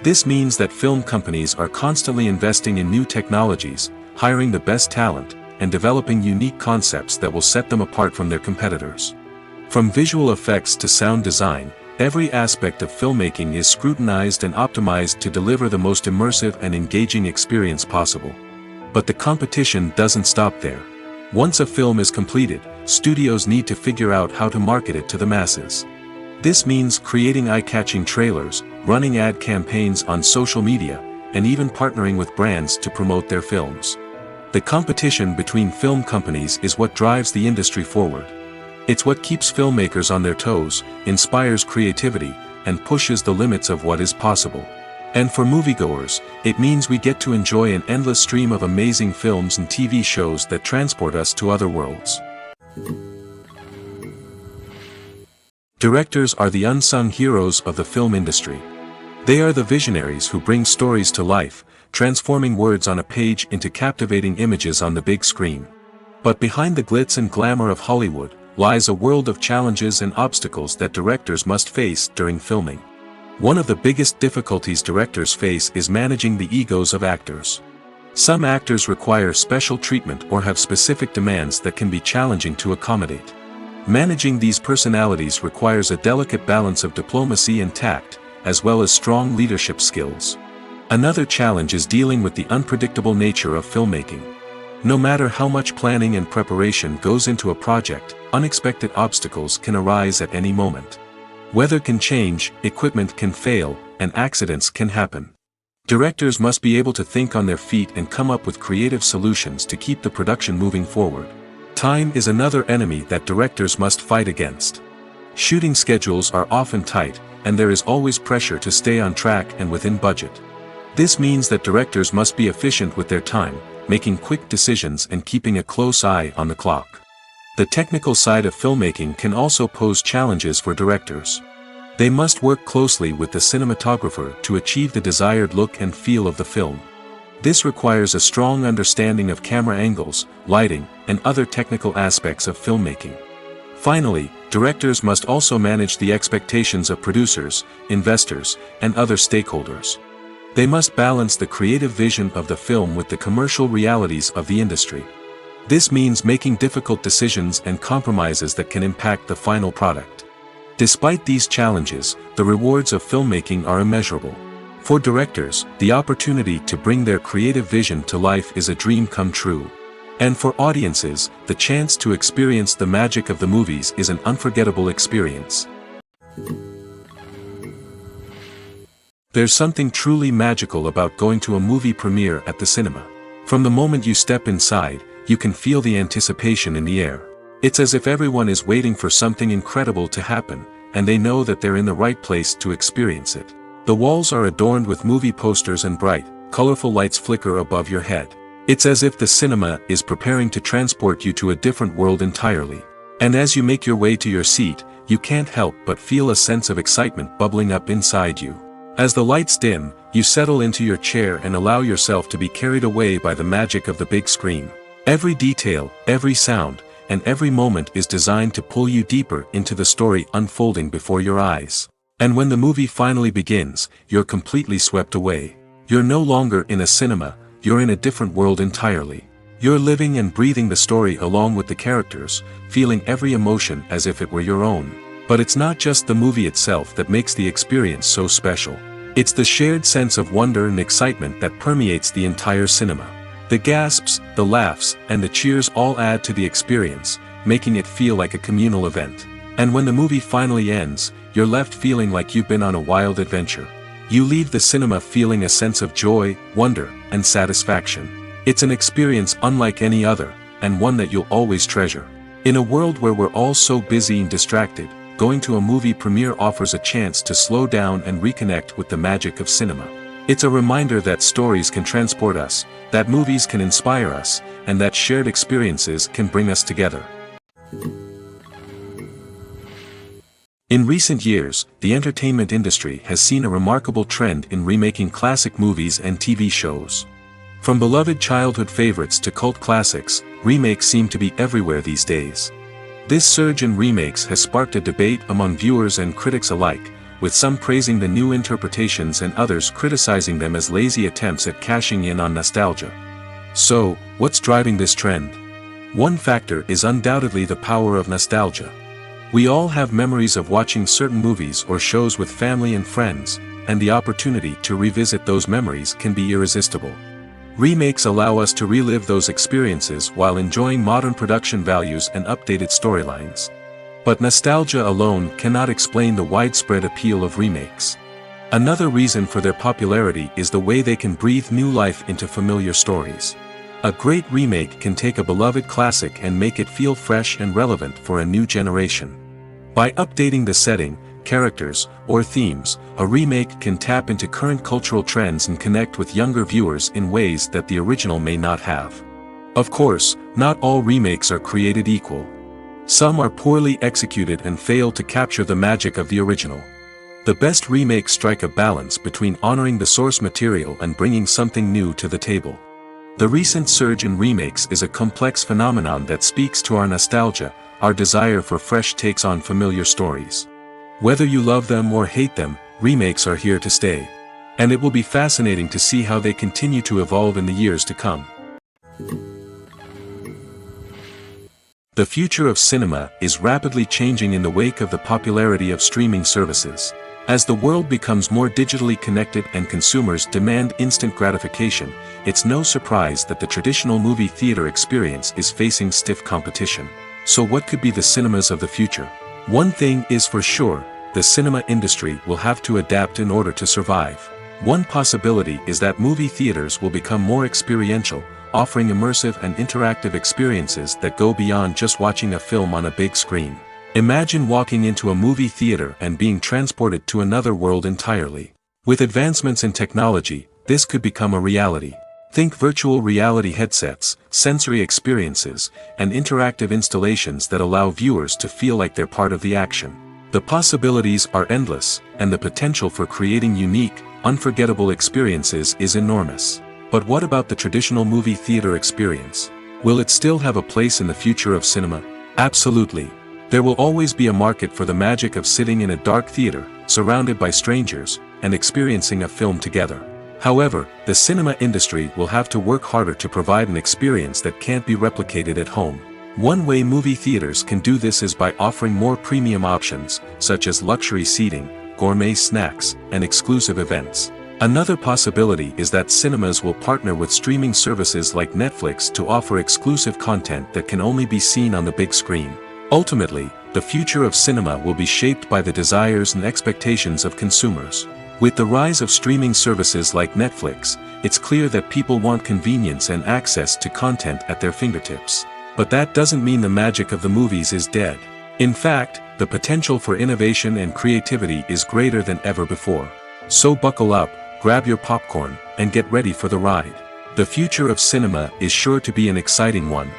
This means that film companies are constantly investing in new technologies, hiring the best talent, and developing unique concepts that will set them apart from their competitors. From visual effects to sound design, every aspect of filmmaking is scrutinized and optimized to deliver the most immersive and engaging experience possible. But the competition doesn't stop there. Once a film is completed, studios need to figure out how to market it to the masses. This means creating eye-catching trailers, running ad campaigns on social media, and even partnering with brands to promote their films. The competition between film companies is what drives the industry forward. It's what keeps filmmakers on their toes, inspires creativity, and pushes the limits of what is possible. And for moviegoers, it means we get to enjoy an endless stream of amazing films and TV shows that transport us to other worlds. Directors are the unsung heroes of the film industry. They are the visionaries who bring stories to life, transforming words on a page into captivating images on the big screen. But behind the glitz and glamour of Hollywood, lies a world of challenges and obstacles that directors must face during filming. One of the biggest difficulties directors face is managing the egos of actors. Some actors require special treatment or have specific demands that can be challenging to accommodate. Managing these personalities requires a delicate balance of diplomacy and tact, as well as strong leadership skills. Another challenge is dealing with the unpredictable nature of filmmaking. No matter how much planning and preparation goes into a project, unexpected obstacles can arise at any moment. Weather can change, equipment can fail, and accidents can happen. Directors must be able to think on their feet and come up with creative solutions to keep the production moving forward. Time is another enemy that directors must fight against. Shooting schedules are often tight, and there is always pressure to stay on track and within budget. This means that directors must be efficient with their time, making quick decisions and keeping a close eye on the clock. The technical side of filmmaking can also pose challenges for directors. They must work closely with the cinematographer to achieve the desired look and feel of the film. This requires a strong understanding of camera angles, lighting, and other technical aspects of filmmaking. Finally, directors must also manage the expectations of producers, investors, and other stakeholders. They must balance the creative vision of the film with the commercial realities of the industry. This means making difficult decisions and compromises that can impact the final product. Despite these challenges, the rewards of filmmaking are immeasurable. For directors, the opportunity to bring their creative vision to life is a dream come true. And for audiences, the chance to experience the magic of the movies is an unforgettable experience. There's something truly magical about going to a movie premiere at the cinema. From the moment you step inside, you can feel the anticipation in the air. It's as if everyone is waiting for something incredible to happen, and they know that they're in the right place to experience it. The walls are adorned with movie posters and bright, colorful lights flicker above your head. It's as if the cinema is preparing to transport you to a different world entirely. And as you make your way to your seat, you can't help but feel a sense of excitement bubbling up inside you. As the lights dim, you settle into your chair and allow yourself to be carried away by the magic of the big screen. Every detail, every sound, and every moment is designed to pull you deeper into the story unfolding before your eyes. And when the movie finally begins, you're completely swept away. You're no longer in a cinema, you're in a different world entirely. You're living and breathing the story along with the characters, feeling every emotion as if it were your own. But it's not just the movie itself that makes the experience so special. It's the shared sense of wonder and excitement that permeates the entire cinema. The gasps, the laughs, and the cheers all add to the experience, making it feel like a communal event. And when the movie finally ends, you're left feeling like you've been on a wild adventure. You leave the cinema feeling a sense of joy, wonder, and satisfaction. It's an experience unlike any other, and one that you'll always treasure. In a world where we're all so busy and distracted, going to a movie premiere offers a chance to slow down and reconnect with the magic of cinema. It's a reminder that stories can transport us, that movies can inspire us, and that shared experiences can bring us together. In recent years, the entertainment industry has seen a remarkable trend in remaking classic movies and TV shows. From beloved childhood favorites to cult classics, remakes seem to be everywhere these days. This surge in remakes has sparked a debate among viewers and critics alike, with some praising the new interpretations and others criticizing them as lazy attempts at cashing in on nostalgia. So, what's driving this trend? One factor is undoubtedly the power of nostalgia. We all have memories of watching certain movies or shows with family and friends, and the opportunity to revisit those memories can be irresistible. Remakes allow us to relive those experiences while enjoying modern production values and updated storylines. But nostalgia alone cannot explain the widespread appeal of remakes. Another reason for their popularity is the way they can breathe new life into familiar stories. A great remake can take a beloved classic and make it feel fresh and relevant for a new generation. By updating the setting, characters, or themes, a remake can tap into current cultural trends and connect with younger viewers in ways that the original may not have. Of course, not all remakes are created equal. Some are poorly executed and fail to capture the magic of the original. The best remakes strike a balance between honoring the source material and bringing something new to the table. The recent surge in remakes is a complex phenomenon that speaks to our nostalgia, our desire for fresh takes on familiar stories. Whether you love them or hate them, remakes are here to stay. And it will be fascinating to see how they continue to evolve in the years to come. The future of cinema is rapidly changing in the wake of the popularity of streaming services. As the world becomes more digitally connected and consumers demand instant gratification, it's no surprise that the traditional movie theater experience is facing stiff competition. So what could be the cinemas of the future? One thing is for sure, the cinema industry will have to adapt in order to survive. One possibility is that movie theaters will become more experiential, offering immersive and interactive experiences that go beyond just watching a film on a big screen. Imagine walking into a movie theater and being transported to another world entirely. With advancements in technology, this could become a reality. Think virtual reality headsets, sensory experiences, and interactive installations that allow viewers to feel like they're part of the action. The possibilities are endless, and the potential for creating unique, unforgettable experiences is enormous. But what about the traditional movie theater experience? Will it still have a place in the future of cinema? Absolutely. There will always be a market for the magic of sitting in a dark theater, surrounded by strangers, and experiencing a film together. However, the cinema industry will have to work harder to provide an experience that can't be replicated at home. One way movie theaters can do this is by offering more premium options, such as luxury seating, gourmet snacks, and exclusive events. Another possibility is that cinemas will partner with streaming services like Netflix to offer exclusive content that can only be seen on the big screen. Ultimately, the future of cinema will be shaped by the desires and expectations of consumers. With the rise of streaming services like Netflix, it's clear that people want convenience and access to content at their fingertips. But that doesn't mean the magic of the movies is dead. In fact, the potential for innovation and creativity is greater than ever before. So buckle up, grab your popcorn, and get ready for the ride. The future of cinema is sure to be an exciting one.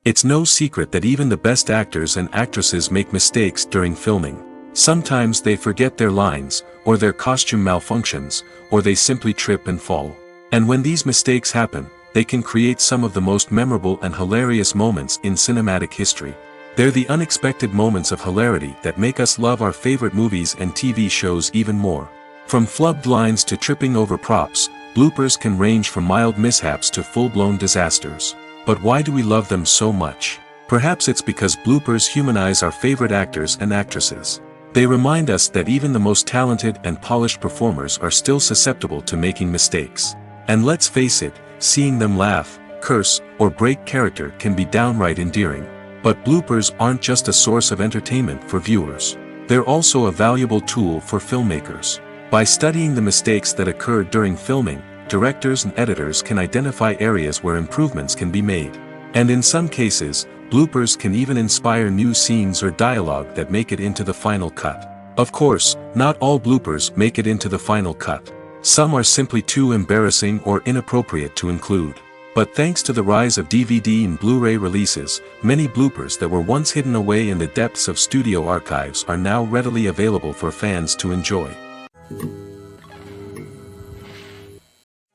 It's no secret that even the best actors and actresses make mistakes during filming. Sometimes they forget their lines, or their costume malfunctions, or they simply trip and fall. And when these mistakes happen, they can create some of the most memorable and hilarious moments in cinematic history. They're the unexpected moments of hilarity that make us love our favorite movies and TV shows even more. From flubbed lines to tripping over props, bloopers can range from mild mishaps to full-blown disasters. But why do we love them so much? Perhaps it's because bloopers humanize our favorite actors and actresses. They remind us that even the most talented and polished performers are still susceptible to making mistakes. And let's face it, seeing them laugh, curse, or break character can be downright endearing. But bloopers aren't just a source of entertainment for viewers. They're also a valuable tool for filmmakers. By studying the mistakes that occurred during filming, directors and editors can identify areas where improvements can be made. And in some cases, bloopers can even inspire new scenes or dialogue that make it into the final cut. Of course, not all bloopers make it into the final cut. Some are simply too embarrassing or inappropriate to include. But thanks to the rise of DVD and Blu-ray releases, many bloopers that were once hidden away in the depths of studio archives are now readily available for fans to enjoy.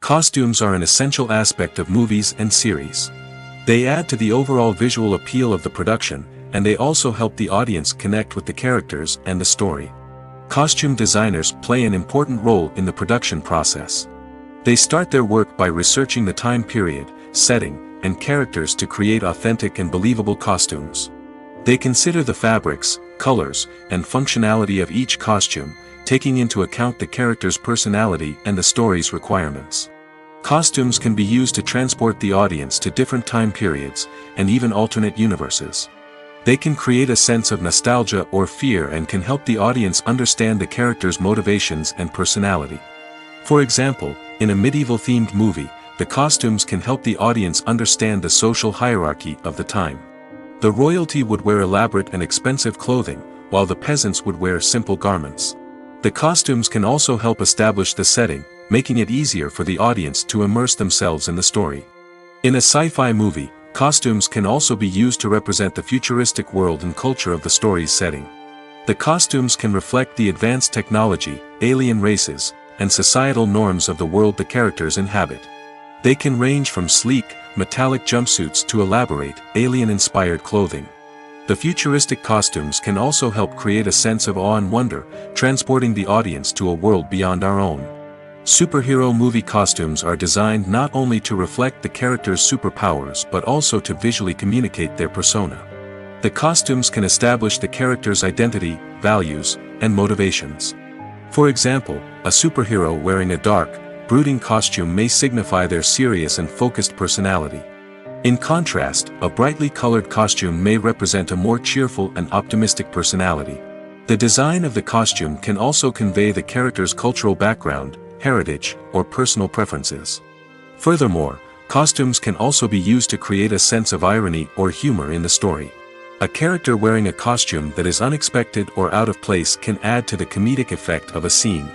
Costumes are an essential aspect of movies and series. They add to the overall visual appeal of the production, and they also help the audience connect with the characters and the story. Costume designers play an important role in the production process. They start their work by researching the time period, setting, and characters to create authentic and believable costumes. They consider the fabrics, colors, and functionality of each costume, taking into account the character's personality and the story's requirements. Costumes can be used to transport the audience to different time periods, and even alternate universes. They can create a sense of nostalgia or fear and can help the audience understand the character's motivations and personality. For example, in a medieval-themed movie, the costumes can help the audience understand the social hierarchy of the time. The royalty would wear elaborate and expensive clothing, while the peasants would wear simple garments. The costumes can also help establish the setting, making it easier for the audience to immerse themselves in the story. In a sci-fi movie, costumes can also be used to represent the futuristic world and culture of the story's setting. The costumes can reflect the advanced technology, alien races, and societal norms of the world the characters inhabit. They can range from sleek, metallic jumpsuits to elaborate, alien-inspired clothing. The futuristic costumes can also help create a sense of awe and wonder, transporting the audience to a world beyond our own. Superhero movie costumes are designed not only to reflect the character's superpowers but also to visually communicate their persona. The costumes can establish the character's identity, values, and motivations. For example, a superhero wearing a dark, brooding costume may signify their serious and focused personality. In contrast, a brightly colored costume may represent a more cheerful and optimistic personality. The design of the costume can also convey the character's cultural background, heritage, or personal preferences. Furthermore, costumes can also be used to create a sense of irony or humor in the story. A character wearing a costume that is unexpected or out of place can add to the comedic effect of a scene.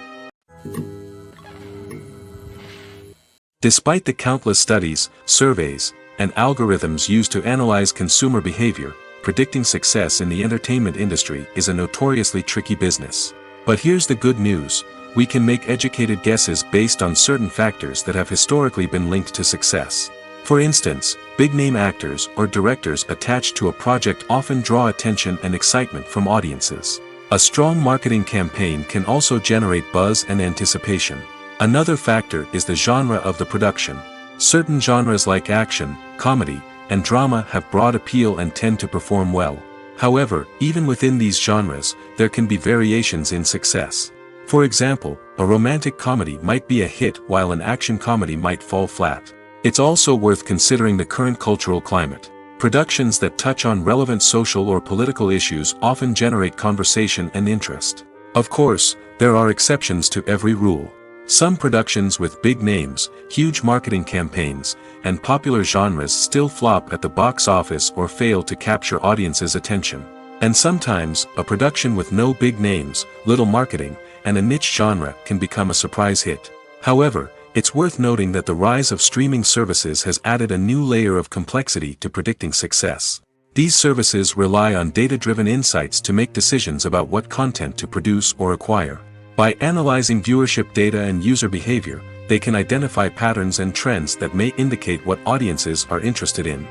Despite the countless studies, surveys, and algorithms used to analyze consumer behavior, predicting success in the entertainment industry is a notoriously tricky business. But here's the good news: we can make educated guesses based on certain factors that have historically been linked to success. For instance, big-name actors or directors attached to a project often draw attention and excitement from audiences. A strong marketing campaign can also generate buzz and anticipation. Another factor is the genre of the production. Certain genres like action, comedy, and drama have broad appeal and tend to perform well. However, even within these genres, there can be variations in success. For example, a romantic comedy might be a hit while an action comedy might fall flat. It's also worth considering the current cultural climate. Productions that touch on relevant social or political issues often generate conversation and interest. Of course, there are exceptions to every rule. Some productions with big names, huge marketing campaigns, and popular genres still flop at the box office or fail to capture audiences' attention. And sometimes, a production with no big names, little marketing, and a niche genre can become a surprise hit. However, it's worth noting that the rise of streaming services has added a new layer of complexity to predicting success. These services rely on data-driven insights to make decisions about what content to produce or acquire. By analyzing viewership data and user behavior, they can identify patterns and trends that may indicate what audiences are interested in.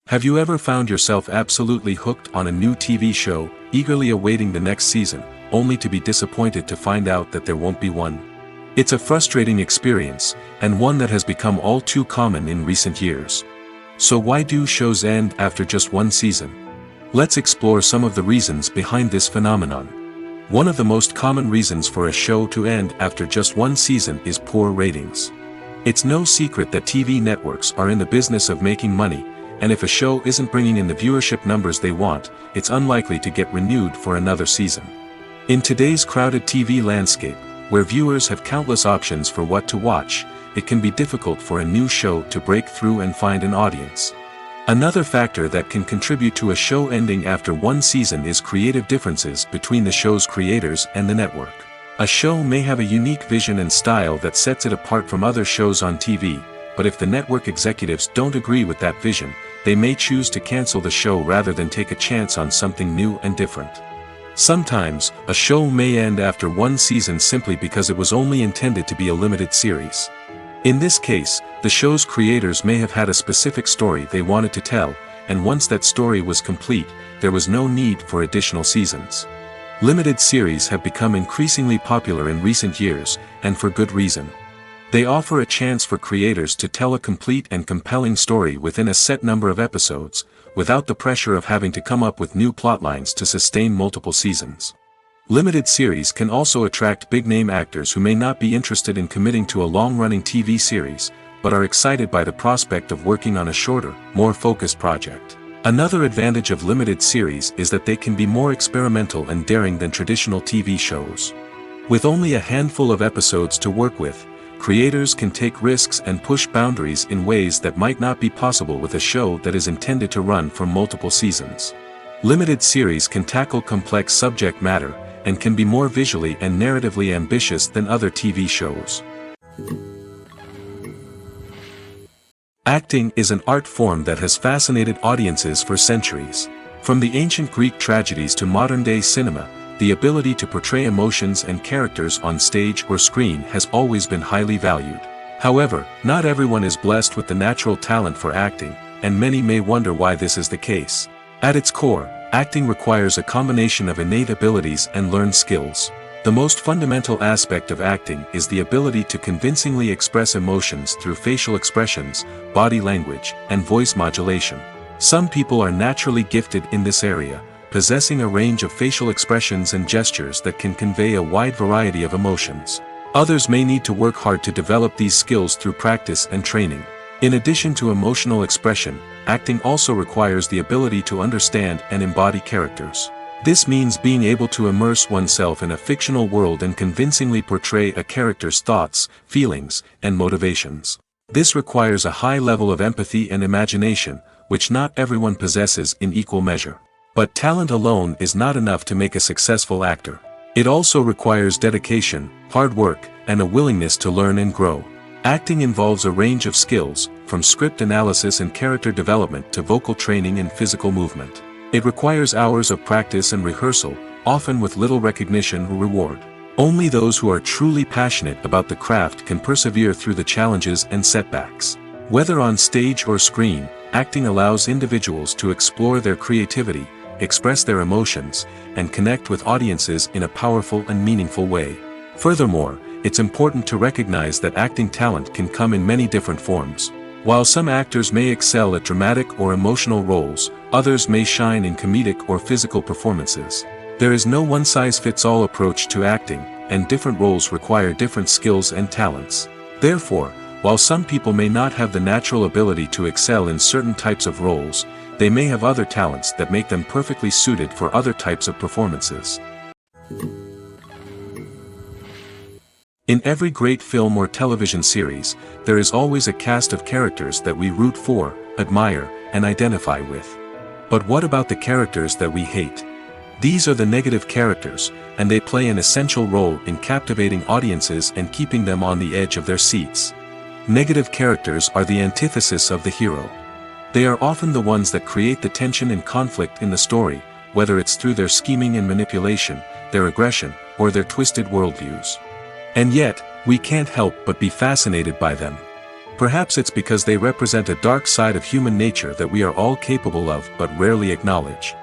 Have you ever found yourself absolutely hooked on a new TV show, eagerly awaiting the next season, only to be disappointed to find out that there won't be one? It's a frustrating experience, and one that has become all too common in recent years. So why do shows end after just one season? Let's explore some of the reasons behind this phenomenon. One of the most common reasons for a show to end after just one season is poor ratings. It's no secret that TV networks are in the business of making money, and if a show isn't bringing in the viewership numbers they want, it's unlikely to get renewed for another season. In today's crowded TV landscape, where viewers have countless options for what to watch, it can be difficult for a new show to break through and find an audience. Another factor that can contribute to a show ending after one season is creative differences between the show's creators and the network. A show may have a unique vision and style that sets it apart from other shows on TV, but if the network executives don't agree with that vision, they may choose to cancel the show rather than take a chance on something new and different. Sometimes, a show may end after one season simply because it was only intended to be a limited series. In this case, the show's creators may have had a specific story they wanted to tell, and once that story was complete, there was no need for additional seasons. Limited series have become increasingly popular in recent years, and for good reason. They offer a chance for creators to tell a complete and compelling story within a set number of episodes, without the pressure of having to come up with new plotlines to sustain multiple seasons. Limited series can also attract big-name actors who may not be interested in committing to a long-running TV series, but are excited by the prospect of working on a shorter, more focused project. Another advantage of limited series is that they can be more experimental and daring than traditional TV shows. With only a handful of episodes to work with, creators can take risks and push boundaries in ways that might not be possible with a show that is intended to run for multiple seasons. Limited series can tackle complex subject matter, and can be more visually and narratively ambitious than other TV shows. Acting is an art form that has fascinated audiences for centuries. From the ancient Greek tragedies to modern-day cinema, the ability to portray emotions and characters on stage or screen has always been highly valued. However, not everyone is blessed with the natural talent for acting, and many may wonder why this is the case. At its core, acting requires a combination of innate abilities and learned skills. The most fundamental aspect of acting is the ability to convincingly express emotions through facial expressions, body language, and voice modulation. Some people are naturally gifted in this area, possessing a range of facial expressions and gestures that can convey a wide variety of emotions. Others may need to work hard to develop these skills through practice and training. In addition to emotional expression, acting also requires the ability to understand and embody characters. This means being able to immerse oneself in a fictional world and convincingly portray a character's thoughts, feelings, and motivations. This requires a high level of empathy and imagination, which not everyone possesses in equal measure. But talent alone is not enough to make a successful actor. It also requires dedication, hard work, and a willingness to learn and grow. Acting involves a range of skills, from script analysis and character development to vocal training and physical movement. It requires hours of practice and rehearsal, often with little recognition or reward. Only those who are truly passionate about the craft can persevere through the challenges and setbacks. Whether on stage or screen, acting allows individuals to explore their creativity, express their emotions, and connect with audiences in a powerful and meaningful way. Furthermore, it's important to recognize that acting talent can come in many different forms. While some actors may excel at dramatic or emotional roles, others may shine in comedic or physical performances. There is no one-size-fits-all approach to acting, and different roles require different skills and talents. Therefore, while some people may not have the natural ability to excel in certain types of roles, they may have other talents that make them perfectly suited for other types of performances. In every great film or television series, there is always a cast of characters that we root for, admire, and identify with. But what about the characters that we hate? These are the negative characters, and they play an essential role in captivating audiences and keeping them on the edge of their seats. Negative characters are the antithesis of the hero. They are often the ones that create the tension and conflict in the story, whether it's through their scheming and manipulation, their aggression, or their twisted worldviews. And yet, we can't help but be fascinated by them. Perhaps it's because they represent a dark side of human nature that we are all capable of but rarely acknowledge.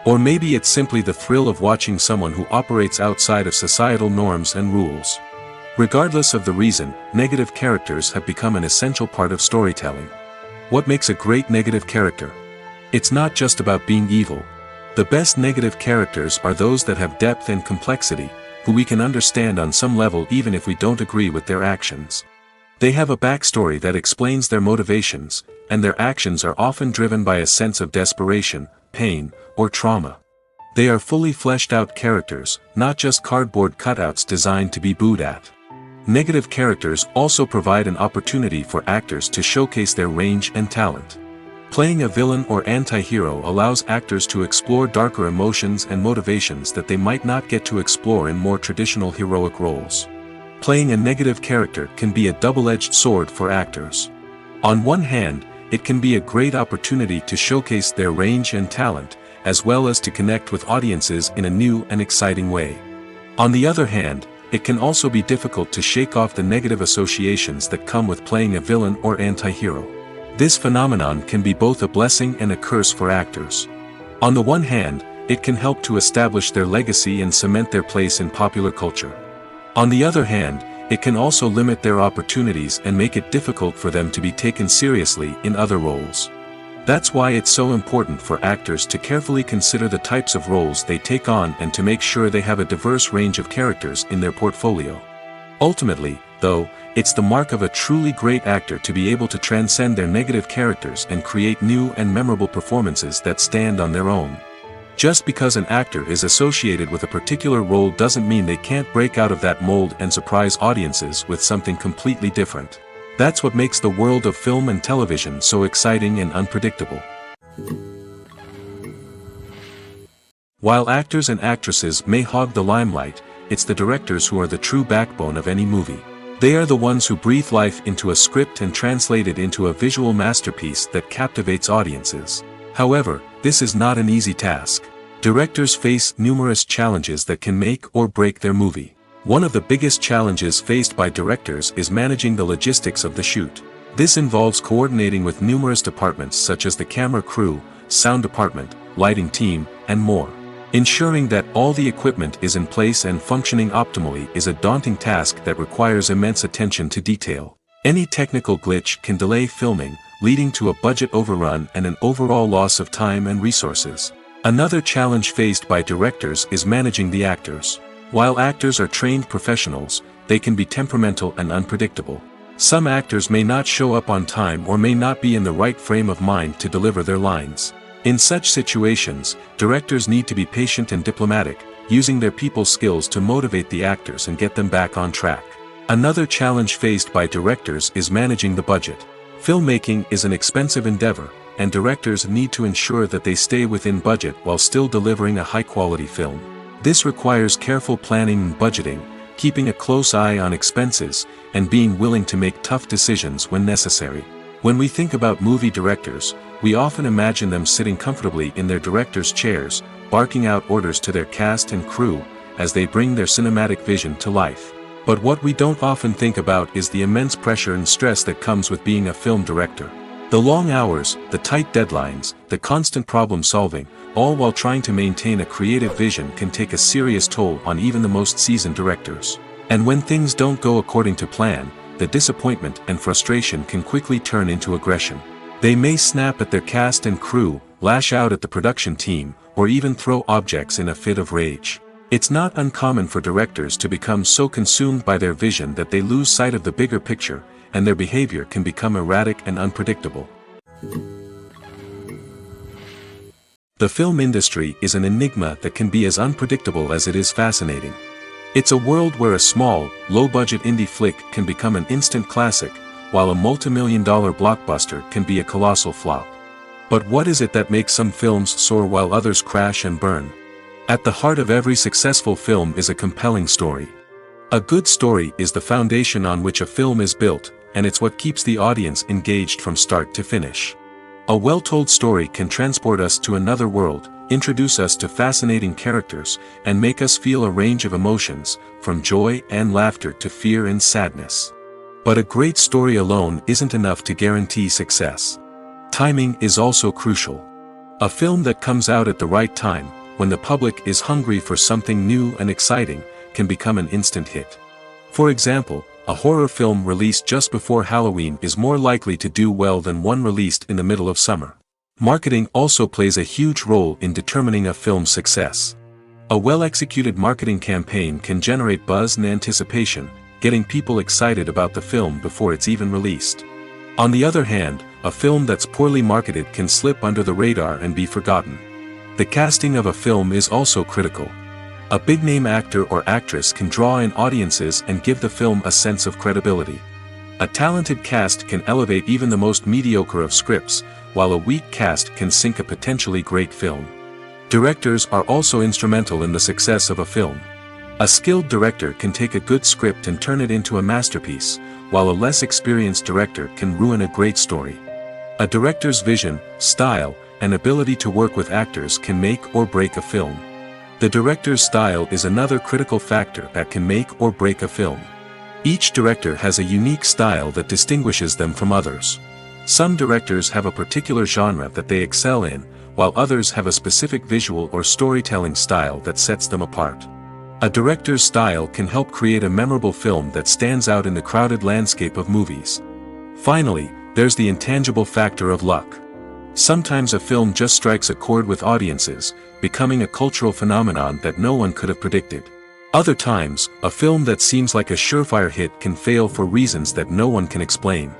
Or maybe it's simply the thrill of watching someone who operates outside of societal norms and rules. Regardless of the reason, negative characters have become an essential part of storytelling. What makes a great negative character? It's not just about being evil. The best negative characters are those that have depth and complexity, who we can understand on some level even if we don't agree with their actions. They have a backstory that explains their motivations, and their actions are often driven by a sense of desperation, pain, or trauma. They are fully fleshed out characters, not just cardboard cutouts designed to be booed at. Negative characters also provide an opportunity for actors to showcase their range and talent. Playing a villain or anti-hero allows actors to explore darker emotions and motivations that they might not get to explore in more traditional heroic roles. Playing a negative character can be a double-edged sword for actors. On one hand, it can be a great opportunity to showcase their range and talent, as well as to connect with audiences in a new and exciting way. On the other hand, it can also be difficult to shake off the negative associations that come with playing a villain or anti-hero. This phenomenon can be both a blessing and a curse for actors. On the one hand, it can help to establish their legacy and cement their place in popular culture. On the other hand, it can also limit their opportunities and make it difficult for them to be taken seriously in other roles. That's why it's so important for actors to carefully consider the types of roles they take on and to make sure they have a diverse range of characters in their portfolio. Ultimately, though, it's the mark of a truly great actor to be able to transcend their negative characters and create new and memorable performances that stand on their own. Just because an actor is associated with a particular role doesn't mean they can't break out of that mold and surprise audiences with something completely different. That's what makes the world of film and television so exciting and unpredictable. While actors and actresses may hog the limelight, it's the directors who are the true backbone of any movie. They are the ones who breathe life into a script and translate it into a visual masterpiece that captivates audiences. However, this is not an easy task. Directors face numerous challenges that can make or break their movie. One of the biggest challenges faced by directors is managing the logistics of the shoot. This involves coordinating with numerous departments such as the camera crew, sound department, lighting team, and more. Ensuring that all the equipment is in place and functioning optimally is a daunting task that requires immense attention to detail. Any technical glitch can delay filming, leading to a budget overrun and an overall loss of time and resources. Another challenge faced by directors is managing the actors. While actors are trained professionals, they can be temperamental and unpredictable. Some actors may not show up on time or may not be in the right frame of mind to deliver their lines. In such situations, directors need to be patient and diplomatic, using their people skills to motivate the actors and get them back on track. Another challenge faced by directors is managing the budget. Filmmaking is an expensive endeavor, and directors need to ensure that they stay within budget while still delivering a high-quality film. This requires careful planning and budgeting, keeping a close eye on expenses, and being willing to make tough decisions when necessary. When we think about movie directors, we often imagine them sitting comfortably in their director's chairs, barking out orders to their cast and crew, as they bring their cinematic vision to life. But what we don't often think about is the immense pressure and stress that comes with being a film director. The long hours, the tight deadlines, the constant problem solving, all while trying to maintain a creative vision can take a serious toll on even the most seasoned directors. And when things don't go according to plan, the disappointment and frustration can quickly turn into aggression. They may snap at their cast and crew, lash out at the production team, or even throw objects in a fit of rage. It's not uncommon for directors to become so consumed by their vision that they lose sight of the bigger picture, and their behavior can become erratic and unpredictable. The film industry is an enigma that can be as unpredictable as it is fascinating. It's a world where a small, low-budget indie flick can become an instant classic, while a multi-million-dollar blockbuster can be a colossal flop. But what is it that makes some films soar while others crash and burn? At the heart of every successful film is a compelling story. A good story is the foundation on which a film is built, and it's what keeps the audience engaged from start to finish. A well-told story can transport us to another world, introduce us to fascinating characters, and make us feel a range of emotions, from joy and laughter to fear and sadness. But a great story alone isn't enough to guarantee success. Timing is also crucial. A film that comes out at the right time, when the public is hungry for something new and exciting, can become an instant hit. For example, a horror film released just before Halloween is more likely to do well than one released in the middle of summer. Marketing also plays a huge role in determining a film's success. A well-executed marketing campaign can generate buzz and anticipation, getting people excited about the film before it's even released. On the other hand, a film that's poorly marketed can slip under the radar and be forgotten. The casting of a film is also critical. A big-name actor or actress can draw in audiences and give the film a sense of credibility. A talented cast can elevate even the most mediocre of scripts, while a weak cast can sink a potentially great film. Directors are also instrumental in the success of a film. A skilled director can take a good script and turn it into a masterpiece, while a less experienced director can ruin a great story. A director's vision, style, and ability to work with actors can make or break a film. The director's style is another critical factor that can make or break a film. Each director has a unique style that distinguishes them from others. Some directors have a particular genre that they excel in, while others have a specific visual or storytelling style that sets them apart. A director's style can help create a memorable film that stands out in the crowded landscape of movies. Finally, there's the intangible factor of luck. Sometimes a film just strikes a chord with audiences, becoming a cultural phenomenon that no one could have predicted. Other times, a film that seems like a surefire hit can fail for reasons that no one can explain.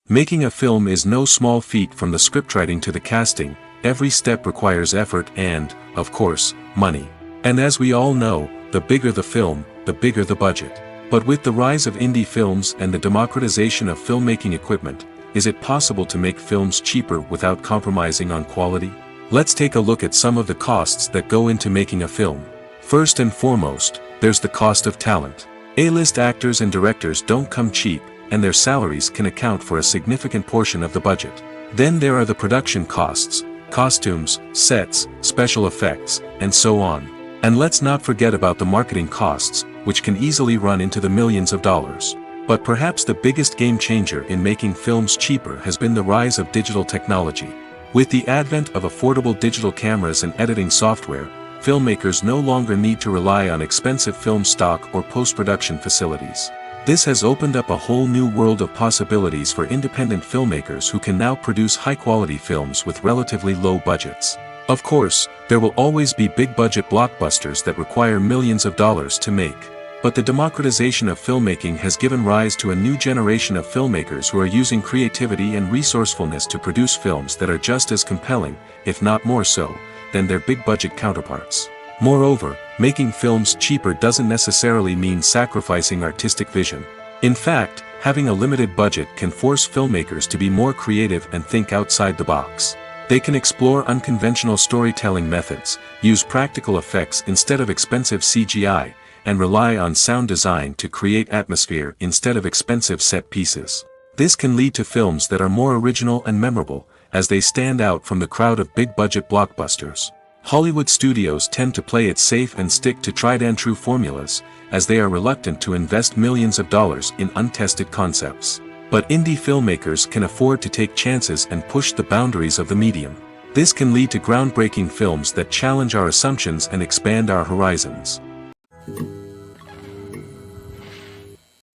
Making a film is no small feat. From the scriptwriting to the casting, every step requires effort and, of course, money. And as we all know, the bigger the film, the bigger the budget. But with the rise of indie films and the democratization of filmmaking equipment, is it possible to make films cheaper without compromising on quality? Let's take a look at some of the costs that go into making a film. First and foremost, there's the cost of talent. A-list actors and directors don't come cheap, and their salaries can account for a significant portion of the budget. Then there are the production costs, costumes, sets, special effects, and so on. And let's not forget about the marketing costs, which can easily run into the millions of dollars. But perhaps the biggest game changer in making films cheaper has been the rise of digital technology. With the advent of affordable digital cameras and editing software, filmmakers no longer need to rely on expensive film stock or post-production facilities. This has opened up a whole new world of possibilities for independent filmmakers who can now produce high-quality films with relatively low budgets. Of course, there will always be big-budget blockbusters that require millions of dollars to make. But the democratization of filmmaking has given rise to a new generation of filmmakers who are using creativity and resourcefulness to produce films that are just as compelling, if not more so, than their big-budget counterparts. Moreover, making films cheaper doesn't necessarily mean sacrificing artistic vision. In fact, having a limited budget can force filmmakers to be more creative and think outside the box. They can explore unconventional storytelling methods, use practical effects instead of expensive CGI, and rely on sound design to create atmosphere instead of expensive set pieces. This can lead to films that are more original and memorable, as they stand out from the crowd of big-budget blockbusters. Hollywood studios tend to play it safe and stick to tried-and-true formulas, as they are reluctant to invest millions of dollars in untested concepts. But indie filmmakers can afford to take chances and push the boundaries of the medium. This can lead to groundbreaking films that challenge our assumptions and expand our horizons.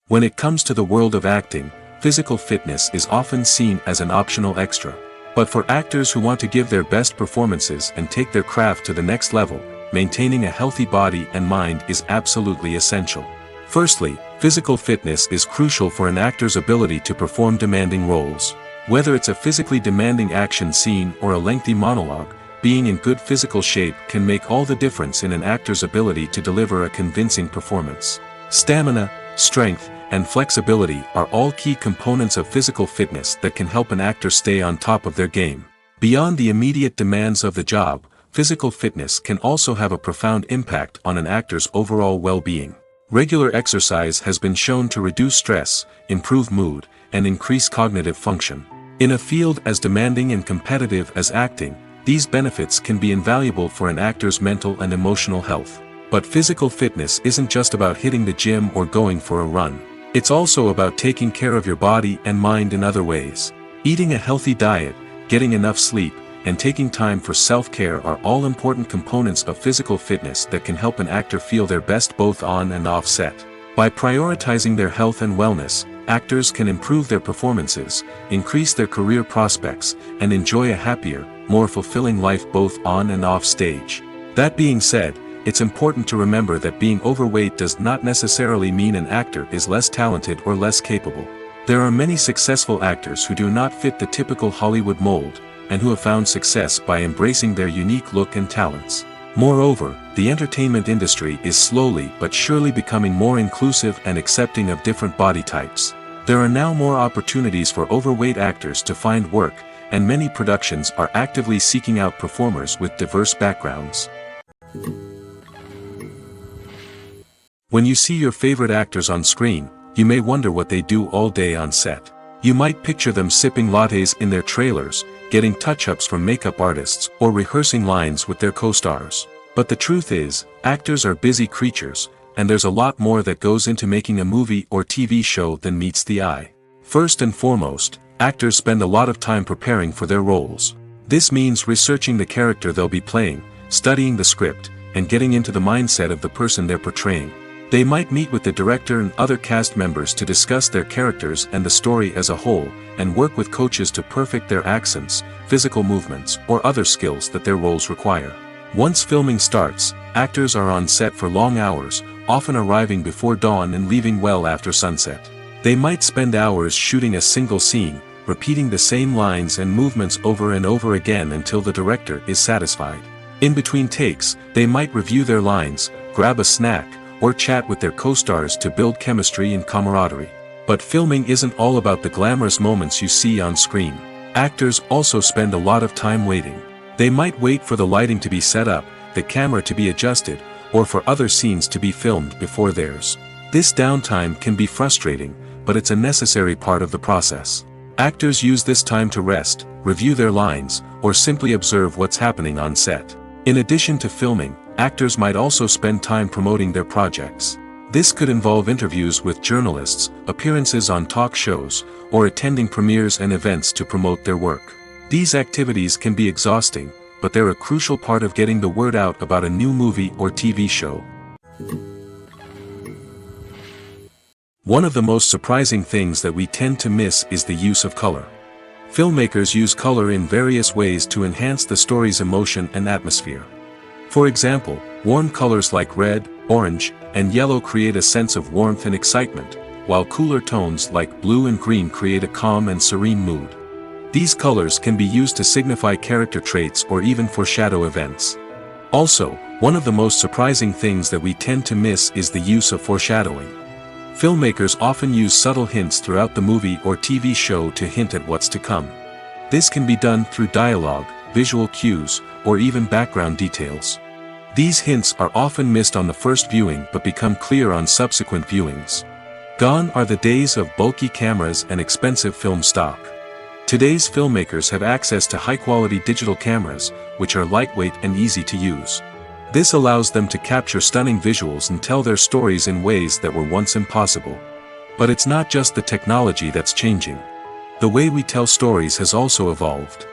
When it comes to the world of acting, physical fitness is often seen as an optional extra. But for actors who want to give their best performances and take their craft to the next level, maintaining a healthy body and mind is absolutely essential. Firstly, physical fitness is crucial for an actor's ability to perform demanding roles. Whether it's a physically demanding action scene or a lengthy monologue, being in good physical shape can make all the difference in an actor's ability to deliver a convincing performance. Stamina, strength, and flexibility are all key components of physical fitness that can help an actor stay on top of their game. Beyond the immediate demands of the job, physical fitness can also have a profound impact on an actor's overall well-being. Regular exercise has been shown to reduce stress, improve mood, and increase cognitive function. In a field as demanding and competitive as acting, these benefits can be invaluable for an actor's mental and emotional health. But physical fitness isn't just about hitting the gym or going for a run. It's also about taking care of your body and mind in other ways. Eating a healthy diet, getting enough sleep, and taking time for self-care are all important components of physical fitness that can help an actor feel their best both on and off set. By prioritizing their health and wellness, actors can improve their performances, increase their career prospects, and enjoy a happier, more fulfilling life both on and off stage. That being said, it's important to remember that being overweight does not necessarily mean an actor is less talented or less capable. There are many successful actors who do not fit the typical Hollywood mold, and who have found success by embracing their unique look and talents. Moreover, the entertainment industry is slowly but surely becoming more inclusive and accepting of different body types. There are now more opportunities for overweight actors to find work, and many productions are actively seeking out performers with diverse backgrounds. When you see your favorite actors on screen, you may wonder what they do all day on set. You might picture them sipping lattes in their trailers, getting touch-ups from makeup artists, or rehearsing lines with their co-stars. But the truth is, actors are busy creatures, and there's a lot more that goes into making a movie or TV show than meets the eye. First and foremost, actors spend a lot of time preparing for their roles. This means researching the character they'll be playing, studying the script, and getting into the mindset of the person they're portraying. They might meet with the director and other cast members to discuss their characters and the story as a whole, and work with coaches to perfect their accents, physical movements, or other skills that their roles require. Once filming starts, actors are on set for long hours, often arriving before dawn and leaving well after sunset. They might spend hours shooting a single scene, repeating the same lines and movements over and over again until the director is satisfied. In between takes, they might review their lines, grab a snack, or chat with their co-stars to build chemistry and camaraderie. But filming isn't all about the glamorous moments you see on screen. Actors also spend a lot of time waiting. They might wait for the lighting to be set up, the camera to be adjusted, or for other scenes to be filmed before theirs. This downtime can be frustrating, but it's a necessary part of the process. Actors use this time to rest, review their lines, or simply observe what's happening on set. In addition to filming, Actors might also spend time promoting their projects. This could involve interviews with journalists, appearances on talk shows, or attending premieres and events to promote their work. These activities can be exhausting, but they're a crucial part of getting the word out about a new movie or TV show. One of the most surprising things that we tend to miss is the use of color. Filmmakers use color in various ways to enhance the story's emotion and atmosphere. For example, warm colors like red, orange, and yellow create a sense of warmth and excitement, while cooler tones like blue and green create a calm and serene mood. These colors can be used to signify character traits or even foreshadow events. Also, one of the most surprising things that we tend to miss is the use of foreshadowing. Filmmakers often use subtle hints throughout the movie or TV show to hint at what's to come. This can be done through dialogue, visual cues, or even background details. These hints are often missed on the first viewing but become clear on subsequent viewings. Gone are the days of bulky cameras and expensive film stock. Today's filmmakers have access to high-quality digital cameras, which are lightweight and easy to use. This allows them to capture stunning visuals and tell their stories in ways that were once impossible. But it's not just the technology that's changing. The way we tell stories has also evolved.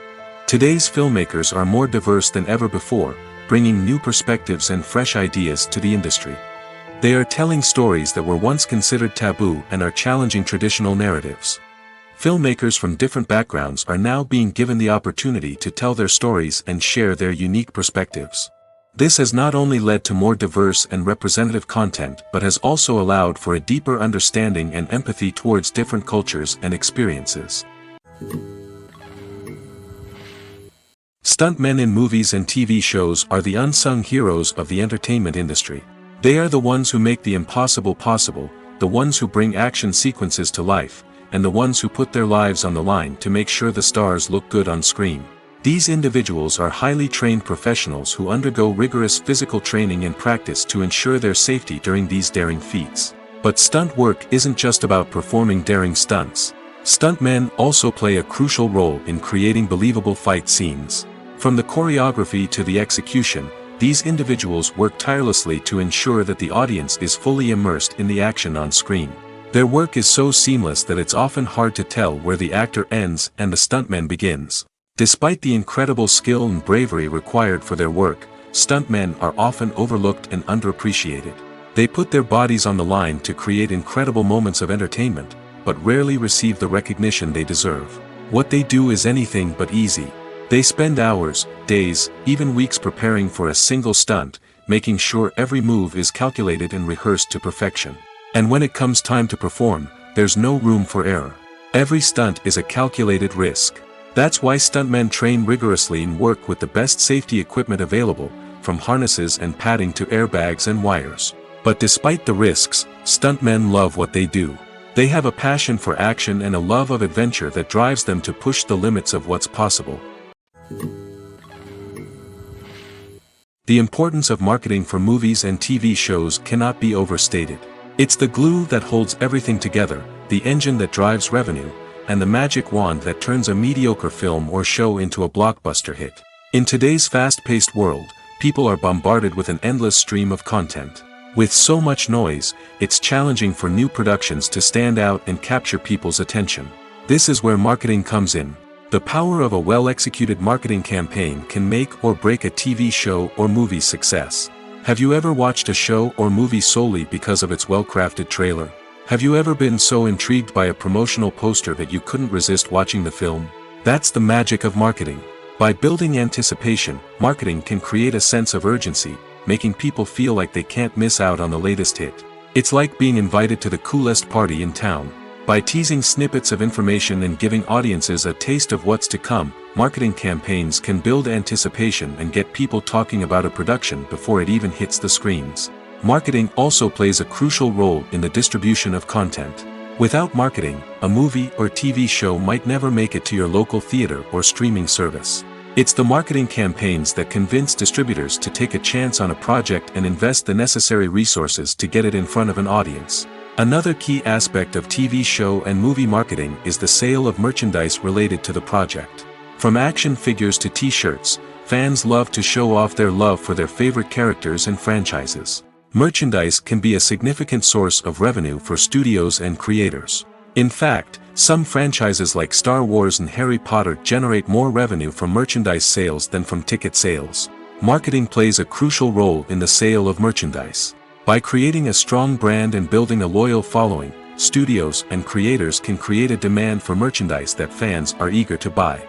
Today's filmmakers are more diverse than ever before, bringing new perspectives and fresh ideas to the industry. They are telling stories that were once considered taboo and are challenging traditional narratives. Filmmakers from different backgrounds are now being given the opportunity to tell their stories and share their unique perspectives. This has not only led to more diverse and representative content but has also allowed for a deeper understanding and empathy towards different cultures and experiences. Stuntmen in movies and TV shows are the unsung heroes of the entertainment industry. They are the ones who make the impossible possible, the ones who bring action sequences to life, and the ones who put their lives on the line to make sure the stars look good on screen. These individuals are highly trained professionals who undergo rigorous physical training and practice to ensure their safety during these daring feats. But stunt work isn't just about performing daring stunts. Stuntmen also play a crucial role in creating believable fight scenes. From the choreography to the execution, these individuals work tirelessly to ensure that the audience is fully immersed in the action on screen. Their work is so seamless that it's often hard to tell where the actor ends and the stuntman begins. Despite the incredible skill and bravery required for their work, stuntmen are often overlooked and underappreciated. They put their bodies on the line to create incredible moments of entertainment, but rarely receive the recognition they deserve. What they do is anything but easy. They spend hours, days, even weeks preparing for a single stunt, making sure every move is calculated and rehearsed to perfection. And when it comes time to perform, there's no room for error. Every stunt is a calculated risk. That's why stuntmen train rigorously and work with the best safety equipment available, from harnesses and padding to airbags and wires. But despite the risks, stuntmen love what they do. They have a passion for action and a love of adventure that drives them to push the limits of what's possible. The importance of marketing for movies and TV shows cannot be overstated. It's the glue that holds everything together, the engine that drives revenue, and the magic wand that turns a mediocre film or show into a blockbuster hit. In today's fast-paced world, people are bombarded with an endless stream of content. With so much noise, it's challenging for new productions to stand out and capture people's attention. This is where marketing comes in. The power of a well-executed marketing campaign can make or break a TV show or movie's success. Have you ever watched a show or movie solely because of its well-crafted trailer? Have you ever been so intrigued by a promotional poster that you couldn't resist watching the film? That's the magic of marketing. By building anticipation, marketing can create a sense of urgency, making people feel like they can't miss out on the latest hit. It's like being invited to the coolest party in town. By teasing snippets of information and giving audiences a taste of what's to come, marketing campaigns can build anticipation and get people talking about a production before it even hits the screens. Marketing also plays a crucial role in the distribution of content. Without marketing, a movie or TV show might never make it to your local theater or streaming service. It's the marketing campaigns that convince distributors to take a chance on a project and invest the necessary resources to get it in front of an audience. Another key aspect of TV show and movie marketing is the sale of merchandise related to the project. From action figures to t-shirts, fans love to show off their love for their favorite characters and franchises. Merchandise can be a significant source of revenue for studios and creators. In fact, some franchises like Star Wars and Harry Potter generate more revenue from merchandise sales than from ticket sales. Marketing plays a crucial role in the sale of merchandise. By creating a strong brand and building a loyal following, studios and creators can create a demand for merchandise that fans are eager to buy.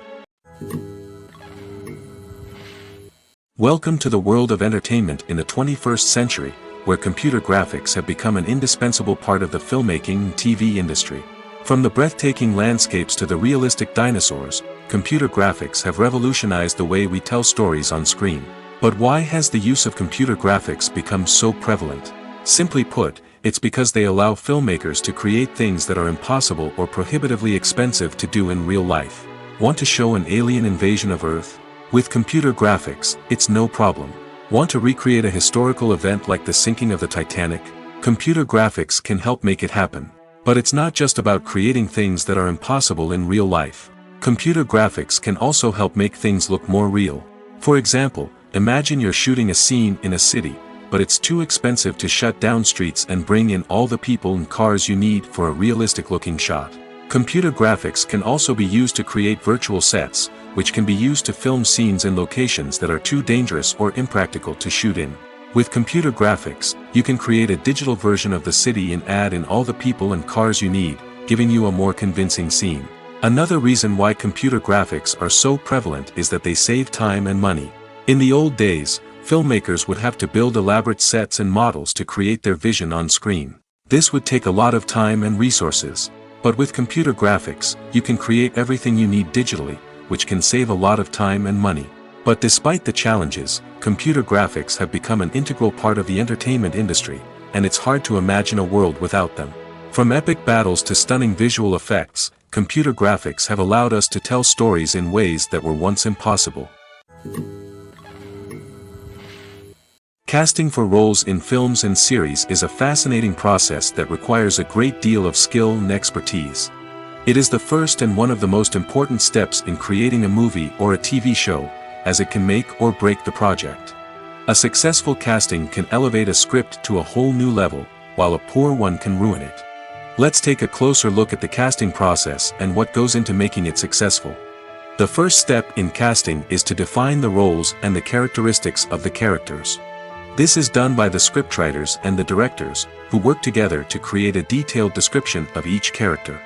Welcome to the world of entertainment in the 21st century, where computer graphics have become an indispensable part of the filmmaking and TV industry. From the breathtaking landscapes to the realistic dinosaurs, computer graphics have revolutionized the way we tell stories on screen. But why has the use of computer graphics become so prevalent? Simply put, it's because they allow filmmakers to create things that are impossible or prohibitively expensive to do in real life. Want to show an alien invasion of Earth? With computer graphics, it's no problem. Want to recreate a historical event like the sinking of the Titanic? Computer graphics can help make it happen. But it's not just about creating things that are impossible in real life. Computer graphics can also help make things look more real. For example, imagine you're shooting a scene in a city, but it's too expensive to shut down streets and bring in all the people and cars you need for a realistic-looking shot. Computer graphics can also be used to create virtual sets, which can be used to film scenes in locations that are too dangerous or impractical to shoot in. With computer graphics, you can create a digital version of the city and add in all the people and cars you need, giving you a more convincing scene. Another reason why computer graphics are so prevalent is that they save time and money. In the old days, filmmakers would have to build elaborate sets and models to create their vision on screen. This would take a lot of time and resources. But with computer graphics, you can create everything you need digitally, which can save a lot of time and money. But despite the challenges, computer graphics have become an integral part of the entertainment industry, and it's hard to imagine a world without them. From epic battles to stunning visual effects, computer graphics have allowed us to tell stories in ways that were once impossible. Casting for roles in films and series is a fascinating process that requires a great deal of skill and expertise. It is the first and one of the most important steps in creating a movie or a TV show, as it can make or break the project. A successful casting can elevate a script to a whole new level, while a poor one can ruin it. Let's take a closer look at the casting process and what goes into making it successful. The first step in casting is to define the roles and the characteristics of the characters. This is done by the scriptwriters and the directors, who work together to create a detailed description of each character.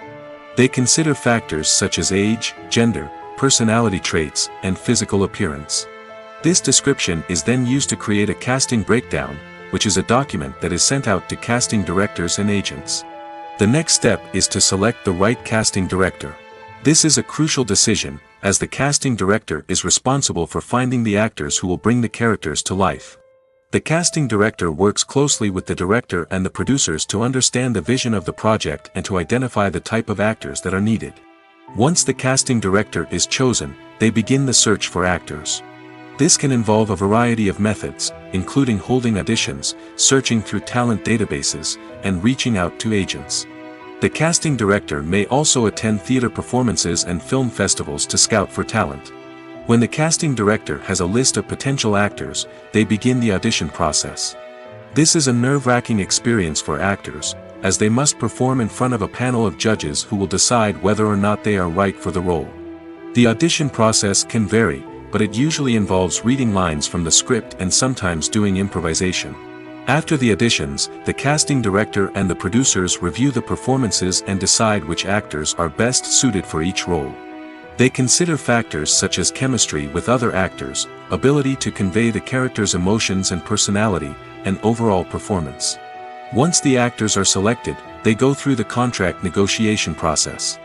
They consider factors such as age, gender, personality traits, and physical appearance. This description is then used to create a casting breakdown, which is a document that is sent out to casting directors and agents. The next step is to select the right casting director. This is a crucial decision, as the casting director is responsible for finding the actors who will bring the characters to life. The casting director works closely with the director and the producers to understand the vision of the project and to identify the type of actors that are needed. Once the casting director is chosen, they begin the search for actors. This can involve a variety of methods, including holding auditions, searching through talent databases, and reaching out to agents. The casting director may also attend theater performances and film festivals to scout for talent. When the casting director has a list of potential actors, they begin the audition process. This is a nerve-wracking experience for actors, as they must perform in front of a panel of judges who will decide whether or not they are right for the role. The audition process can vary, but it usually involves reading lines from the script and sometimes doing improvisation. After the auditions, the casting director and the producers review the performances and decide which actors are best suited for each role. They consider factors such as chemistry with other actors, ability to convey the character's emotions and personality, and overall performance. Once the actors are selected, they go through the contract negotiation process.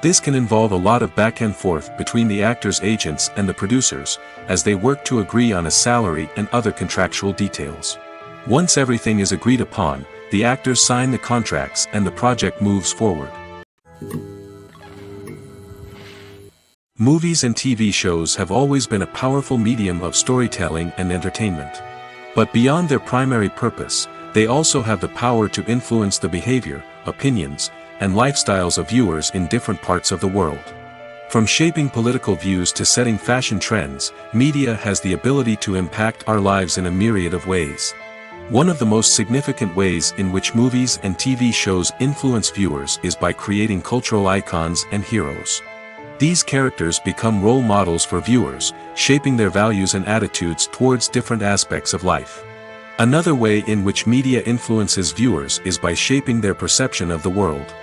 This can involve a lot of back and forth between the actors' agents and the producers, as they work to agree on a salary and other contractual details. Once everything is agreed upon, the actors sign the contracts and the project moves forward. Movies and TV shows have always been a powerful medium of storytelling and entertainment. But beyond their primary purpose, they also have the power to influence the behavior, opinions, and lifestyles of viewers in different parts of the world. From shaping political views to setting fashion trends, media has the ability to impact our lives in a myriad of ways. One of the most significant ways in which movies and TV shows influence viewers is by creating cultural icons and heroes. These characters become role models for viewers, shaping their values and attitudes towards different aspects of life. Another way in which media influences viewers is by shaping their perception of the world.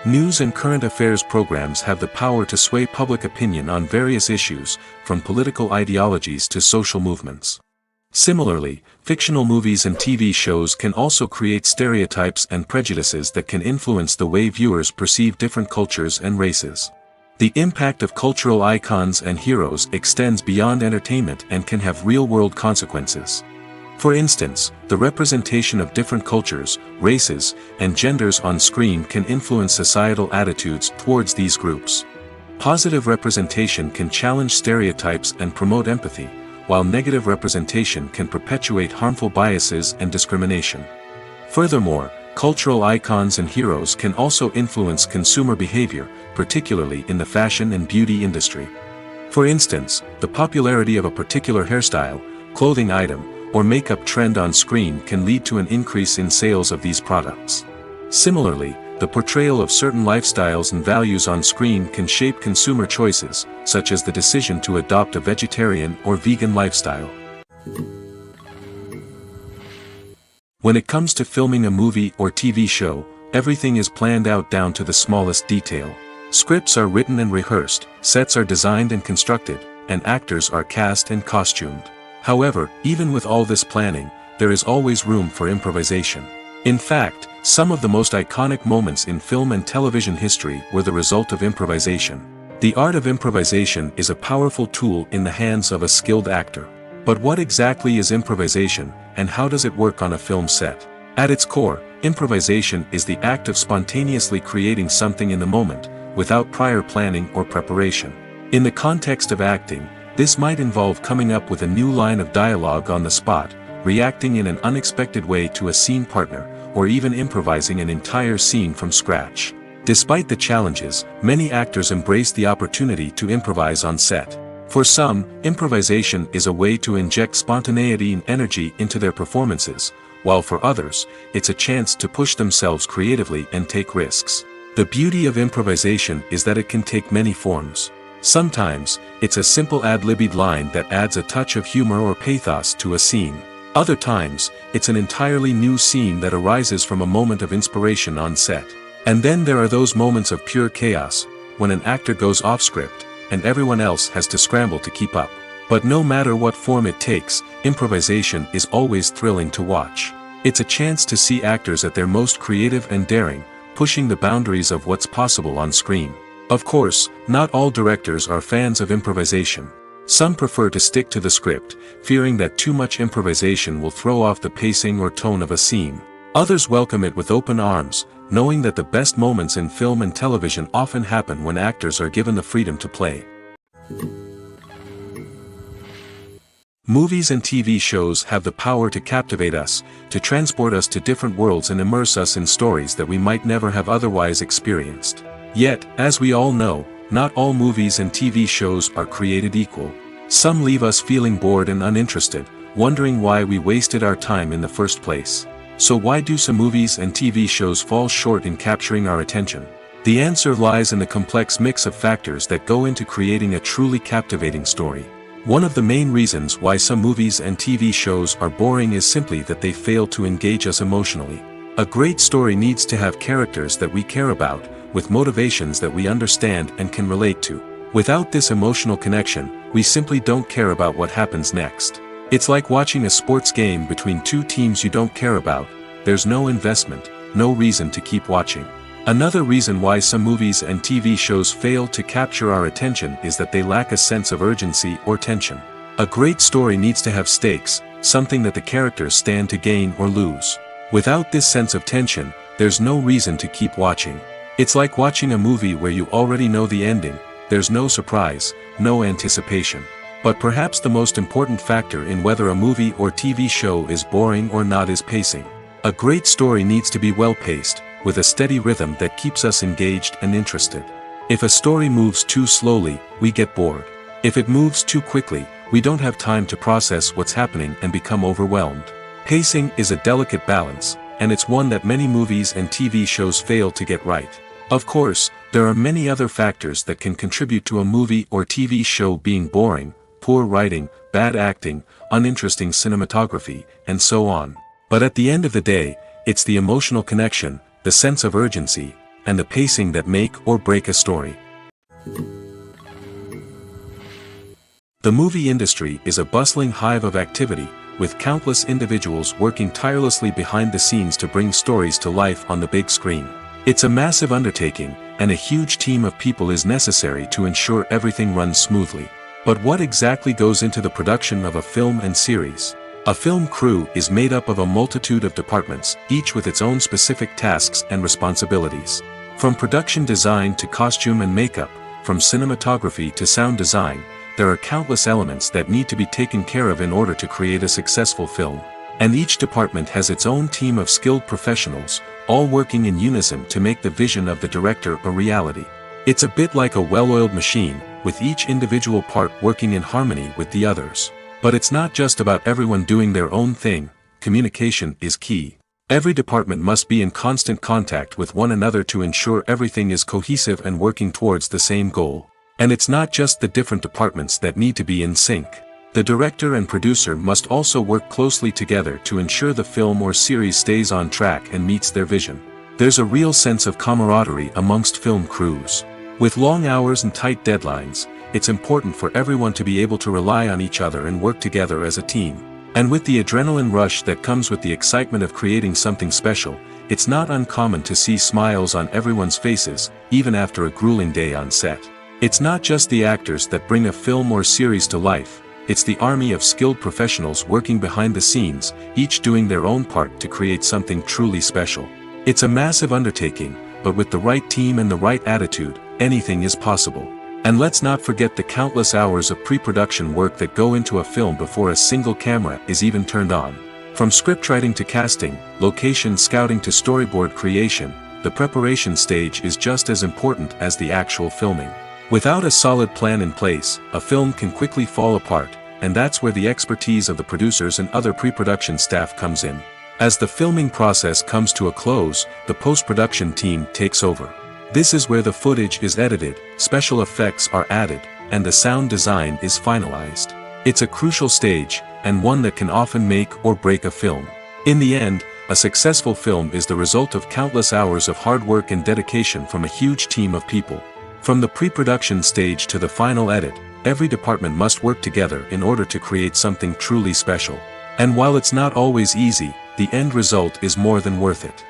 News and current affairs programs have the power to sway public opinion on various issues, from political ideologies to social movements. Similarly, fictional movies and TV shows can also create stereotypes and prejudices that can influence the way viewers perceive different cultures and races. The impact of cultural icons and heroes extends beyond entertainment and can have real-world consequences. For instance, the representation of different cultures, races, and genders on screen can influence societal attitudes towards these groups. Positive representation can challenge stereotypes and promote empathy, while negative representation can perpetuate harmful biases and discrimination. Furthermore, cultural icons and heroes can also influence consumer behavior, particularly in the fashion and beauty industry. For instance, the popularity of a particular hairstyle, clothing item, or makeup trend on screen can lead to an increase in sales of these products. Similarly, the portrayal of certain lifestyles and values on screen can shape consumer choices, such as the decision to adopt a vegetarian or vegan lifestyle. When it comes to filming a movie or TV show, everything is planned out down to the smallest detail. Scripts are written and rehearsed, sets are designed and constructed, and actors are cast and costumed. However, even with all this planning, there is always room for improvisation. In fact, some of the most iconic moments in film and television history were the result of improvisation. The art of improvisation is a powerful tool in the hands of a skilled actor. But what exactly is improvisation, and how does it work on a film set? At its core, improvisation is the act of spontaneously creating something in the moment, without prior planning or preparation. In the context of acting, this might involve coming up with a new line of dialogue on the spot, reacting in an unexpected way to a scene partner, or even improvising an entire scene from scratch. Despite the challenges, many actors embrace the opportunity to improvise on set. For some, improvisation is a way to inject spontaneity and energy into their performances, while for others, it's a chance to push themselves creatively and take risks. The beauty of improvisation is that it can take many forms. Sometimes, it's a simple ad-libbed line that adds a touch of humor or pathos to a scene. Other times, it's an entirely new scene that arises from a moment of inspiration on set. And then there are those moments of pure chaos, when an actor goes off script, and everyone else has to scramble to keep up. But no matter what form it takes, improvisation is always thrilling to watch. It's a chance to see actors at their most creative and daring, pushing the boundaries of what's possible on screen. Of course, not all directors are fans of improvisation. Some prefer to stick to the script, fearing that too much improvisation will throw off the pacing or tone of a scene. Others welcome it with open arms, knowing that the best moments in film and television often happen when actors are given the freedom to play. Movies and TV shows have the power to captivate us, to transport us to different worlds and immerse us in stories that we might never have otherwise experienced. Yet, as we all know, not all movies and TV shows are created equal. Some leave us feeling bored and uninterested, wondering why we wasted our time in the first place. So why do some movies and TV shows fall short in capturing our attention? The answer lies in the complex mix of factors that go into creating a truly captivating story. One of the main reasons why some movies and TV shows are boring is simply that they fail to engage us emotionally. A great story needs to have characters that we care about, with motivations that we understand and can relate to. Without this emotional connection, we simply don't care about what happens next. It's like watching a sports game between two teams you don't care about. There's no investment, no reason to keep watching. Another reason why some movies and TV shows fail to capture our attention is that they lack a sense of urgency or tension. A great story needs to have stakes, something that the characters stand to gain or lose. Without this sense of tension, there's no reason to keep watching. It's like watching a movie where you already know the ending. There's no surprise, no anticipation. But perhaps the most important factor in whether a movie or TV show is boring or not is pacing. A great story needs to be well paced, with a steady rhythm that keeps us engaged and interested. If a story moves too slowly, we get bored. If it moves too quickly, we don't have time to process what's happening and become overwhelmed. Pacing is a delicate balance, and it's one that many movies and TV shows fail to get right. Of course, there are many other factors that can contribute to a movie or TV show being boring: poor writing, bad acting, uninteresting cinematography, and so on. But at the end of the day, it's the emotional connection, the sense of urgency, and the pacing that make or break a story. The movie industry is a bustling hive of activity, with countless individuals working tirelessly behind the scenes to bring stories to life on the big screen. It's a massive undertaking, and a huge team of people is necessary to ensure everything runs smoothly. But what exactly goes into the production of a film and series? A film crew is made up of a multitude of departments, each with its own specific tasks and responsibilities. From production design to costume and makeup, from cinematography to sound design, there are countless elements that need to be taken care of in order to create a successful film. And each department has its own team of skilled professionals, all working in unison to make the vision of the director a reality. It's a bit like a well-oiled machine, with each individual part working in harmony with the others. But it's not just about everyone doing their own thing. Communication is key. Every department must be in constant contact with one another to ensure everything is cohesive and working towards the same goal. And it's not just the different departments that need to be in sync. The director and producer must also work closely together to ensure the film or series stays on track and meets their vision. There's a real sense of camaraderie amongst film crews. With long hours and tight deadlines, it's important for everyone to be able to rely on each other and work together as a team. And with the adrenaline rush that comes with the excitement of creating something special, it's not uncommon to see smiles on everyone's faces, even after a grueling day on set. It's not just the actors that bring a film or series to life, it's the army of skilled professionals working behind the scenes, each doing their own part to create something truly special. It's a massive undertaking, but with the right team and the right attitude, anything is possible. And let's not forget the countless hours of pre-production work that go into a film before a single camera is even turned on. From scriptwriting to casting, location scouting to storyboard creation, the preparation stage is just as important as the actual filming. Without a solid plan in place, a film can quickly fall apart, and that's where the expertise of the producers and other pre-production staff comes in. As the filming process comes to a close, the post-production team takes over. This is where the footage is edited, special effects are added, and the sound design is finalized. It's a crucial stage, and one that can often make or break a film. In the end, a successful film is the result of countless hours of hard work and dedication from a huge team of people. From the pre-production stage to the final edit, every department must work together in order to create something truly special. And while it's not always easy, the end result is more than worth it.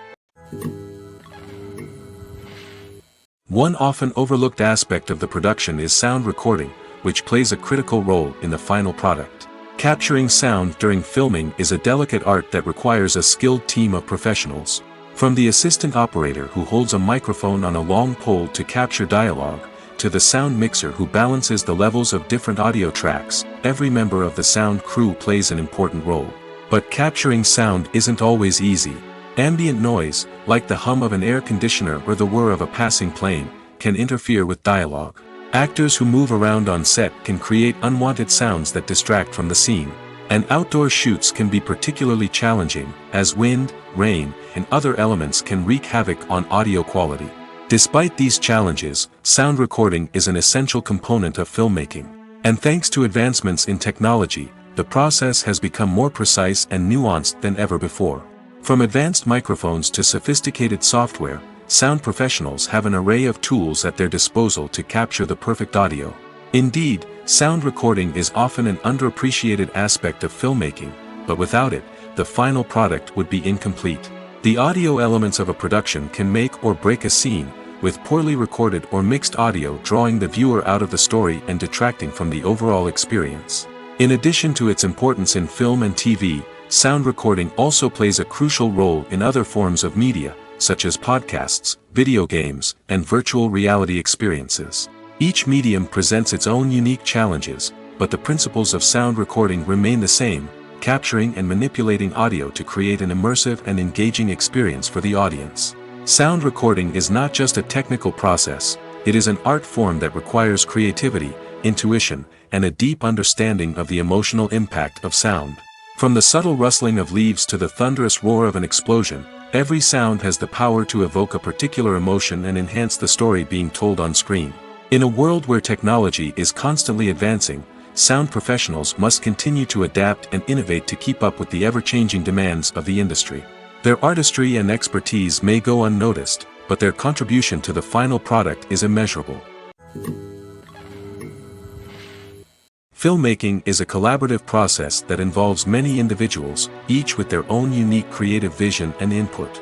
One often overlooked aspect of the production is sound recording, which plays a critical role in the final product. Capturing sound during filming is a delicate art that requires a skilled team of professionals. From the assistant operator who holds a microphone on a long pole to capture dialogue, to the sound mixer who balances the levels of different audio tracks, every member of the sound crew plays an important role. But capturing sound isn't always easy. Ambient noise, like the hum of an air conditioner or the whir of a passing plane, can interfere with dialogue. Actors who move around on set can create unwanted sounds that distract from the scene. And outdoor shoots can be particularly challenging, as wind, rain, and other elements can wreak havoc on audio quality. Despite these challenges, sound recording is an essential component of filmmaking. And thanks to advancements in technology, the process has become more precise and nuanced than ever before. From advanced microphones to sophisticated software, sound professionals have an array of tools at their disposal to capture the perfect audio. Indeed, sound recording is often an underappreciated aspect of filmmaking, but without it, the final product would be incomplete. The audio elements of a production can make or break a scene, with poorly recorded or mixed audio drawing the viewer out of the story and detracting from the overall experience. In addition to its importance in film and TV, sound recording also plays a crucial role in other forms of media, such as podcasts, video games, and virtual reality experiences. Each medium presents its own unique challenges, but the principles of sound recording remain the same: capturing and manipulating audio to create an immersive and engaging experience for the audience. Sound recording is not just a technical process, It is an art form that requires creativity, intuition, and a deep understanding of the emotional impact of sound. From the subtle rustling of leaves to the thunderous roar of an explosion, every sound has the power to evoke a particular emotion and enhance the story being told on screen. In a world where technology is constantly advancing, sound professionals must continue to adapt and innovate to keep up with the ever-changing demands of the industry. Their artistry and expertise may go unnoticed, but their contribution to the final product is immeasurable. Filmmaking is a collaborative process that involves many individuals, each with their own unique creative vision and input.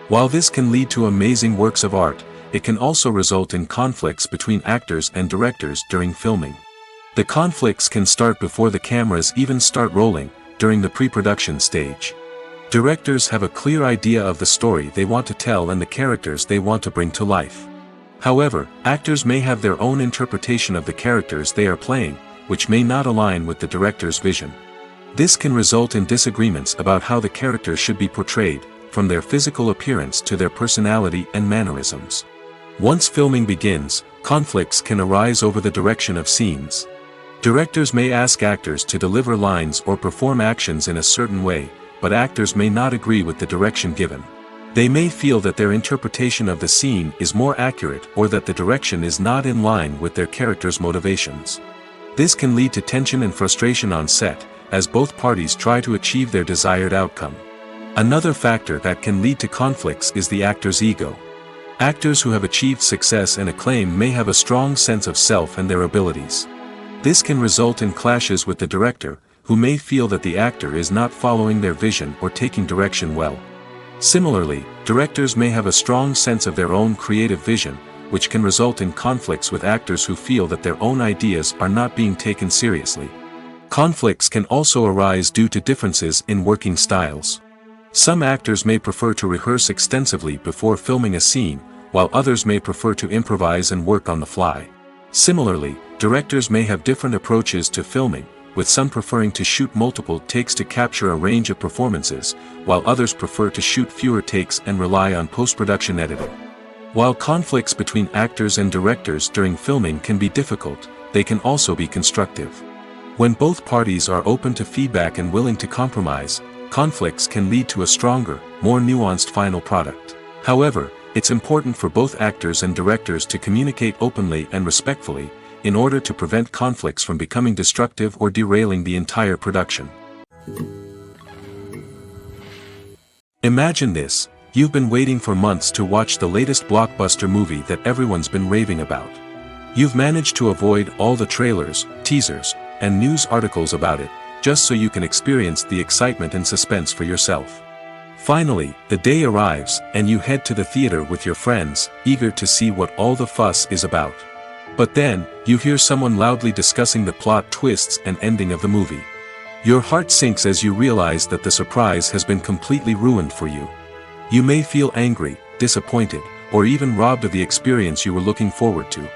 While this can lead to amazing works of art, it can also result in conflicts between actors and directors during filming. The conflicts can start before the cameras even start rolling, during the pre-production stage. Directors have a clear idea of the story they want to tell and the characters they want to bring to life. However, actors may have their own interpretation of the characters they are playing, which may not align with the director's vision. This can result in disagreements about how the characters should be portrayed, from their physical appearance to their personality and mannerisms. Once filming begins, conflicts can arise over the direction of scenes. Directors may ask actors to deliver lines or perform actions in a certain way, but actors may not agree with the direction given. They may feel that their interpretation of the scene is more accurate or that the direction is not in line with their character's motivations. This can lead to tension and frustration on set, as both parties try to achieve their desired outcome. Another factor that can lead to conflicts is the actor's ego. Actors who have achieved success and acclaim may have a strong sense of self and their abilities. This can result in clashes with the director, who may feel that the actor is not following their vision or taking direction well. Similarly, directors may have a strong sense of their own creative vision, which can result in conflicts with actors who feel that their own ideas are not being taken seriously. Conflicts can also arise due to differences in working styles. Some actors may prefer to rehearse extensively before filming a scene, while others may prefer to improvise and work on the fly. Similarly, directors may have different approaches to filming, with some preferring to shoot multiple takes to capture a range of performances, while others prefer to shoot fewer takes and rely on post-production editing. While conflicts between actors and directors during filming can be difficult, they can also be constructive. When both parties are open to feedback and willing to compromise, conflicts can lead to a stronger, more nuanced final product. However, it's important for both actors and directors to communicate openly and respectfully, in order to prevent conflicts from becoming destructive or derailing the entire production. Imagine this. You've been waiting for months to watch the latest blockbuster movie that everyone's been raving about. You've managed to avoid all the trailers, teasers, and news articles about it, just so you can experience the excitement and suspense for yourself. Finally, the day arrives, and you head to the theater with your friends, eager to see what all the fuss is about. But then, you hear someone loudly discussing the plot twists and ending of the movie. Your heart sinks as you realize that the surprise has been completely ruined for you. You may feel angry, disappointed, or even robbed of the experience you were looking forward to.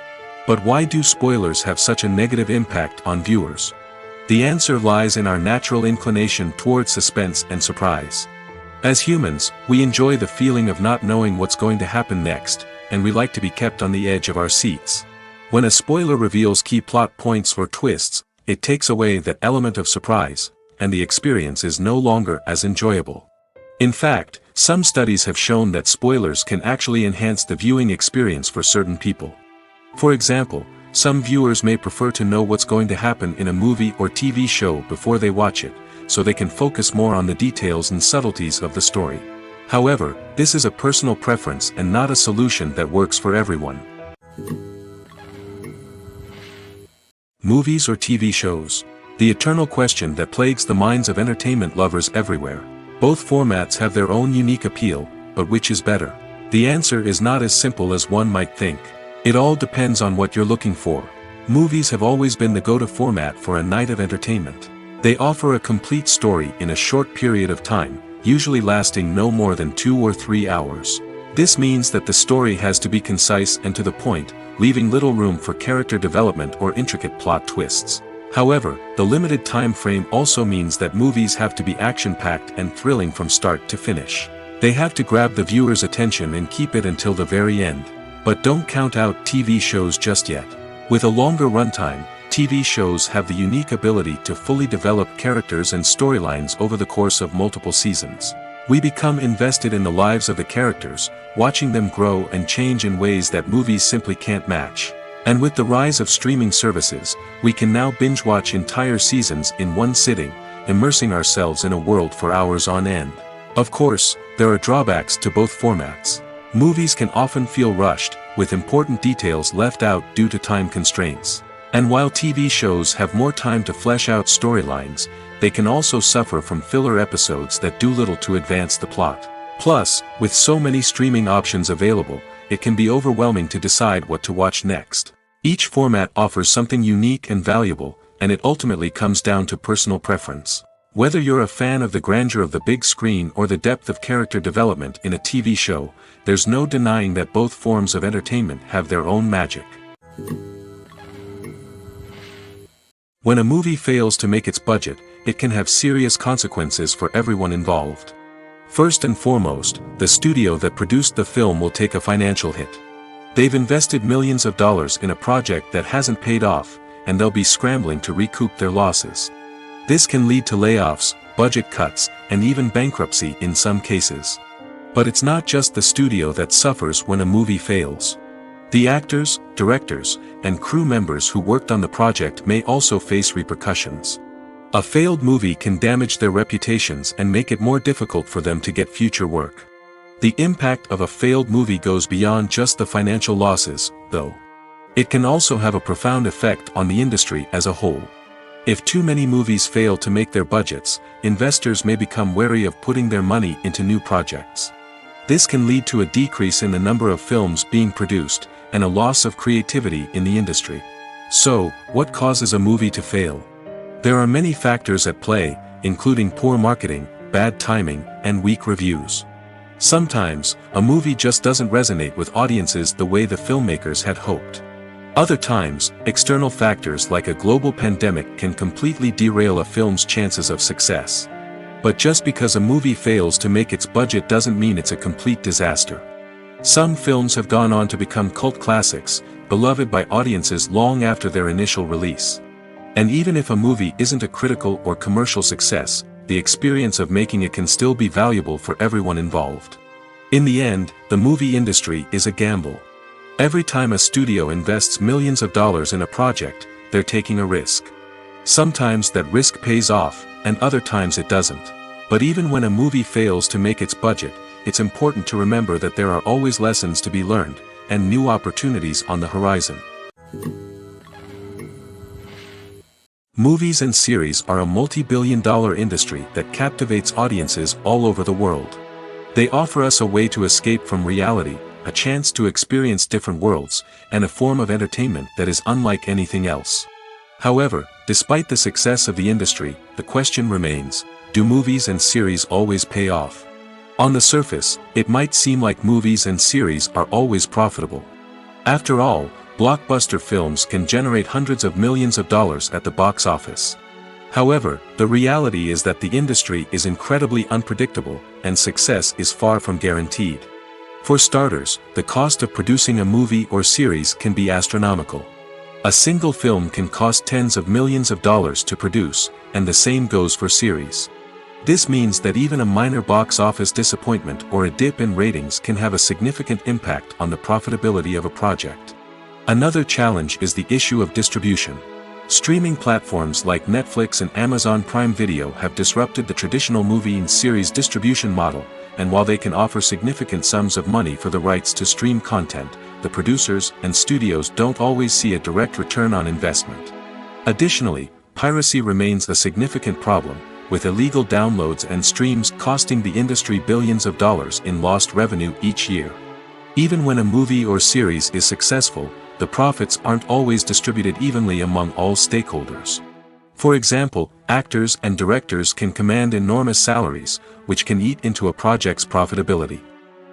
But why do spoilers have such a negative impact on viewers? The answer lies in our natural inclination toward suspense and surprise. As humans, we enjoy the feeling of not knowing what's going to happen next, and we like to be kept on the edge of our seats. When a spoiler reveals key plot points or twists, it takes away that element of surprise, and the experience is no longer as enjoyable. In fact, some studies have shown that spoilers can actually enhance the viewing experience for certain people. For example, some viewers may prefer to know what's going to happen in a movie or TV show before they watch it, so they can focus more on the details and subtleties of the story. However, this is a personal preference and not a solution that works for everyone. Movies or TV shows? The eternal question that plagues the minds of entertainment lovers everywhere. Both formats have their own unique appeal, but which is better? The answer is not as simple as one might think. It all depends on what you're looking for. Movies have always been the go-to format for a night of entertainment. They offer a complete story in a short period of time, usually lasting no more than 2 or 3 hours. This means that the story has to be concise and to the point, leaving little room for character development or intricate plot twists. However, the limited time frame also means that movies have to be action-packed and thrilling from start to finish. They have to grab the viewer's attention and keep it until the very end. But don't count out TV shows just yet. With a longer runtime, TV shows have the unique ability to fully develop characters and storylines over the course of multiple seasons. We become invested in the lives of the characters, watching them grow and change in ways that movies simply can't match. And with the rise of streaming services, we can now binge-watch entire seasons in one sitting, immersing ourselves in a world for hours on end. Of course, there are drawbacks to both formats. Movies can often feel rushed, with important details left out due to time constraints. And while TV shows have more time to flesh out storylines, they can also suffer from filler episodes that do little to advance the plot. Plus, with so many streaming options available, it can be overwhelming to decide what to watch next. Each format offers something unique and valuable, and it ultimately comes down to personal preference. Whether you're a fan of the grandeur of the big screen or the depth of character development in a TV show, there's no denying that both forms of entertainment have their own magic. When a movie fails to make its budget, it can have serious consequences for everyone involved. First and foremost, the studio that produced the film will take a financial hit. They've invested millions of dollars in a project that hasn't paid off, and they'll be scrambling to recoup their losses. This can lead to layoffs, budget cuts, and even bankruptcy in some cases. But it's not just the studio that suffers when a movie fails. The actors, directors, and crew members who worked on the project may also face repercussions. A failed movie can damage their reputations and make it more difficult for them to get future work. The impact of a failed movie goes beyond just the financial losses, though. It can also have a profound effect on the industry as a whole. If too many movies fail to make their budgets, investors may become wary of putting their money into new projects. This can lead to a decrease in the number of films being produced, and a loss of creativity in the industry. So, what causes a movie to fail? There are many factors at play, including poor marketing, bad timing, and weak reviews. Sometimes, a movie just doesn't resonate with audiences the way the filmmakers had hoped. Other times, external factors like a global pandemic can completely derail a film's chances of success. But just because a movie fails to make its budget doesn't mean it's a complete disaster. Some films have gone on to become cult classics, beloved by audiences long after their initial release. And even if a movie isn't a critical or commercial success, the experience of making it can still be valuable for everyone involved. In the end, the movie industry is a gamble. Every time a studio invests millions of dollars in a project, they're taking a risk. Sometimes that risk pays off, and other times it doesn't. But even when a movie fails to make its budget, it's important to remember that there are always lessons to be learned, and new opportunities on the horizon. Movies and series are a multi-billion-dollar industry that captivates audiences all over the world. They offer us a way to escape from reality, a chance to experience different worlds, and a form of entertainment that is unlike anything else. However, despite the success of the industry, the question remains, do movies and series always pay off? On the surface, it might seem like movies and series are always profitable. After all, blockbuster films can generate hundreds of millions of dollars at the box office. However, the reality is that the industry is incredibly unpredictable, and success is far from guaranteed. For starters, the cost of producing a movie or series can be astronomical. A single film can cost tens of millions of dollars to produce, and the same goes for series. This means that even a minor box office disappointment or a dip in ratings can have a significant impact on the profitability of a project. Another challenge is the issue of distribution. Streaming platforms like Netflix and Amazon Prime Video have disrupted the traditional movie and series distribution model, and while they can offer significant sums of money for the rights to stream content, the producers and studios don't always see a direct return on investment. Additionally, piracy remains a significant problem, with illegal downloads and streams costing the industry billions of dollars in lost revenue each year. Even when a movie or series is successful, the profits aren't always distributed evenly among all stakeholders. For example, actors and directors can command enormous salaries, which can eat into a project's profitability.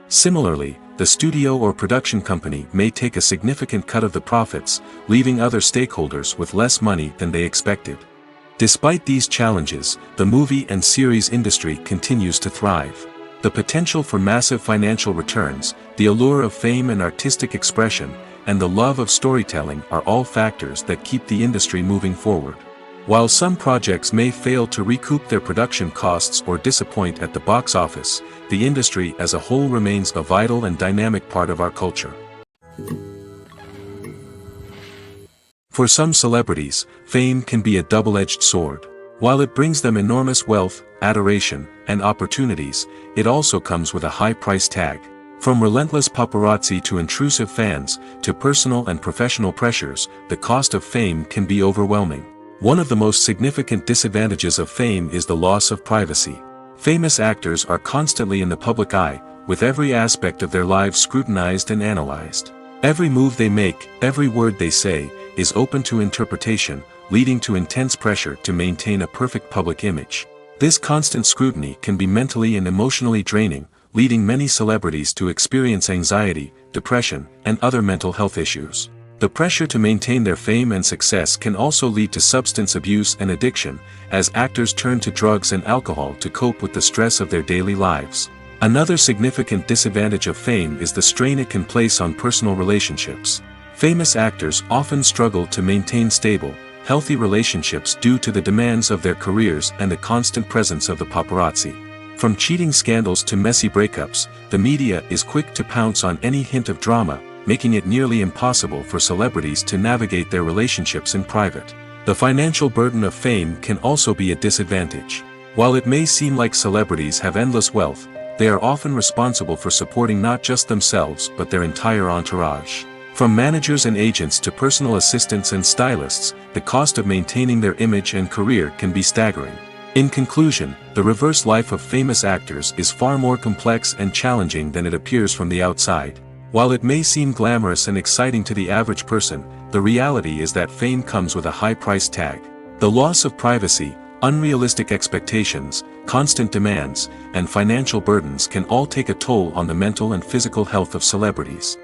Similarly, the studio or production company may take a significant cut of the profits, leaving other stakeholders with less money than they expected. Despite these challenges, the movie and series industry continues to thrive. The potential for massive financial returns, the allure of fame and artistic expression, and the love of storytelling are all factors that keep the industry moving forward. While some projects may fail to recoup their production costs or disappoint at the box office, the industry as a whole remains a vital and dynamic part of our culture. For some celebrities, fame can be a double-edged sword. While it brings them enormous wealth, adoration, and opportunities, it also comes with a high price tag. From relentless paparazzi to intrusive fans, to personal and professional pressures, the cost of fame can be overwhelming. One of the most significant disadvantages of fame is the loss of privacy. Famous actors are constantly in the public eye, with every aspect of their lives scrutinized and analyzed. Every move they make, every word they say, is open to interpretation, leading to intense pressure to maintain a perfect public image. This constant scrutiny can be mentally and emotionally draining, leading many celebrities to experience anxiety, depression, and other mental health issues. The pressure to maintain their fame and success can also lead to substance abuse and addiction, as actors turn to drugs and alcohol to cope with the stress of their daily lives. Another significant disadvantage of fame is the strain it can place on personal relationships. Famous actors often struggle to maintain stable, healthy relationships due to the demands of their careers and the constant presence of the paparazzi. From cheating scandals to messy breakups, the media is quick to pounce on any hint of drama, making it nearly impossible for celebrities to navigate their relationships in private. The financial burden of fame can also be a disadvantage. While it may seem like celebrities have endless wealth, they are often responsible for supporting not just themselves but their entire entourage. From managers and agents to personal assistants and stylists, the cost of maintaining their image and career can be staggering. In conclusion, the reverse life of famous actors is far more complex and challenging than it appears from the outside. While it may seem glamorous and exciting to the average person, the reality is that fame comes with a high price tag. The loss of privacy, unrealistic expectations, constant demands, and financial burdens can all take a toll on the mental and physical health of celebrities.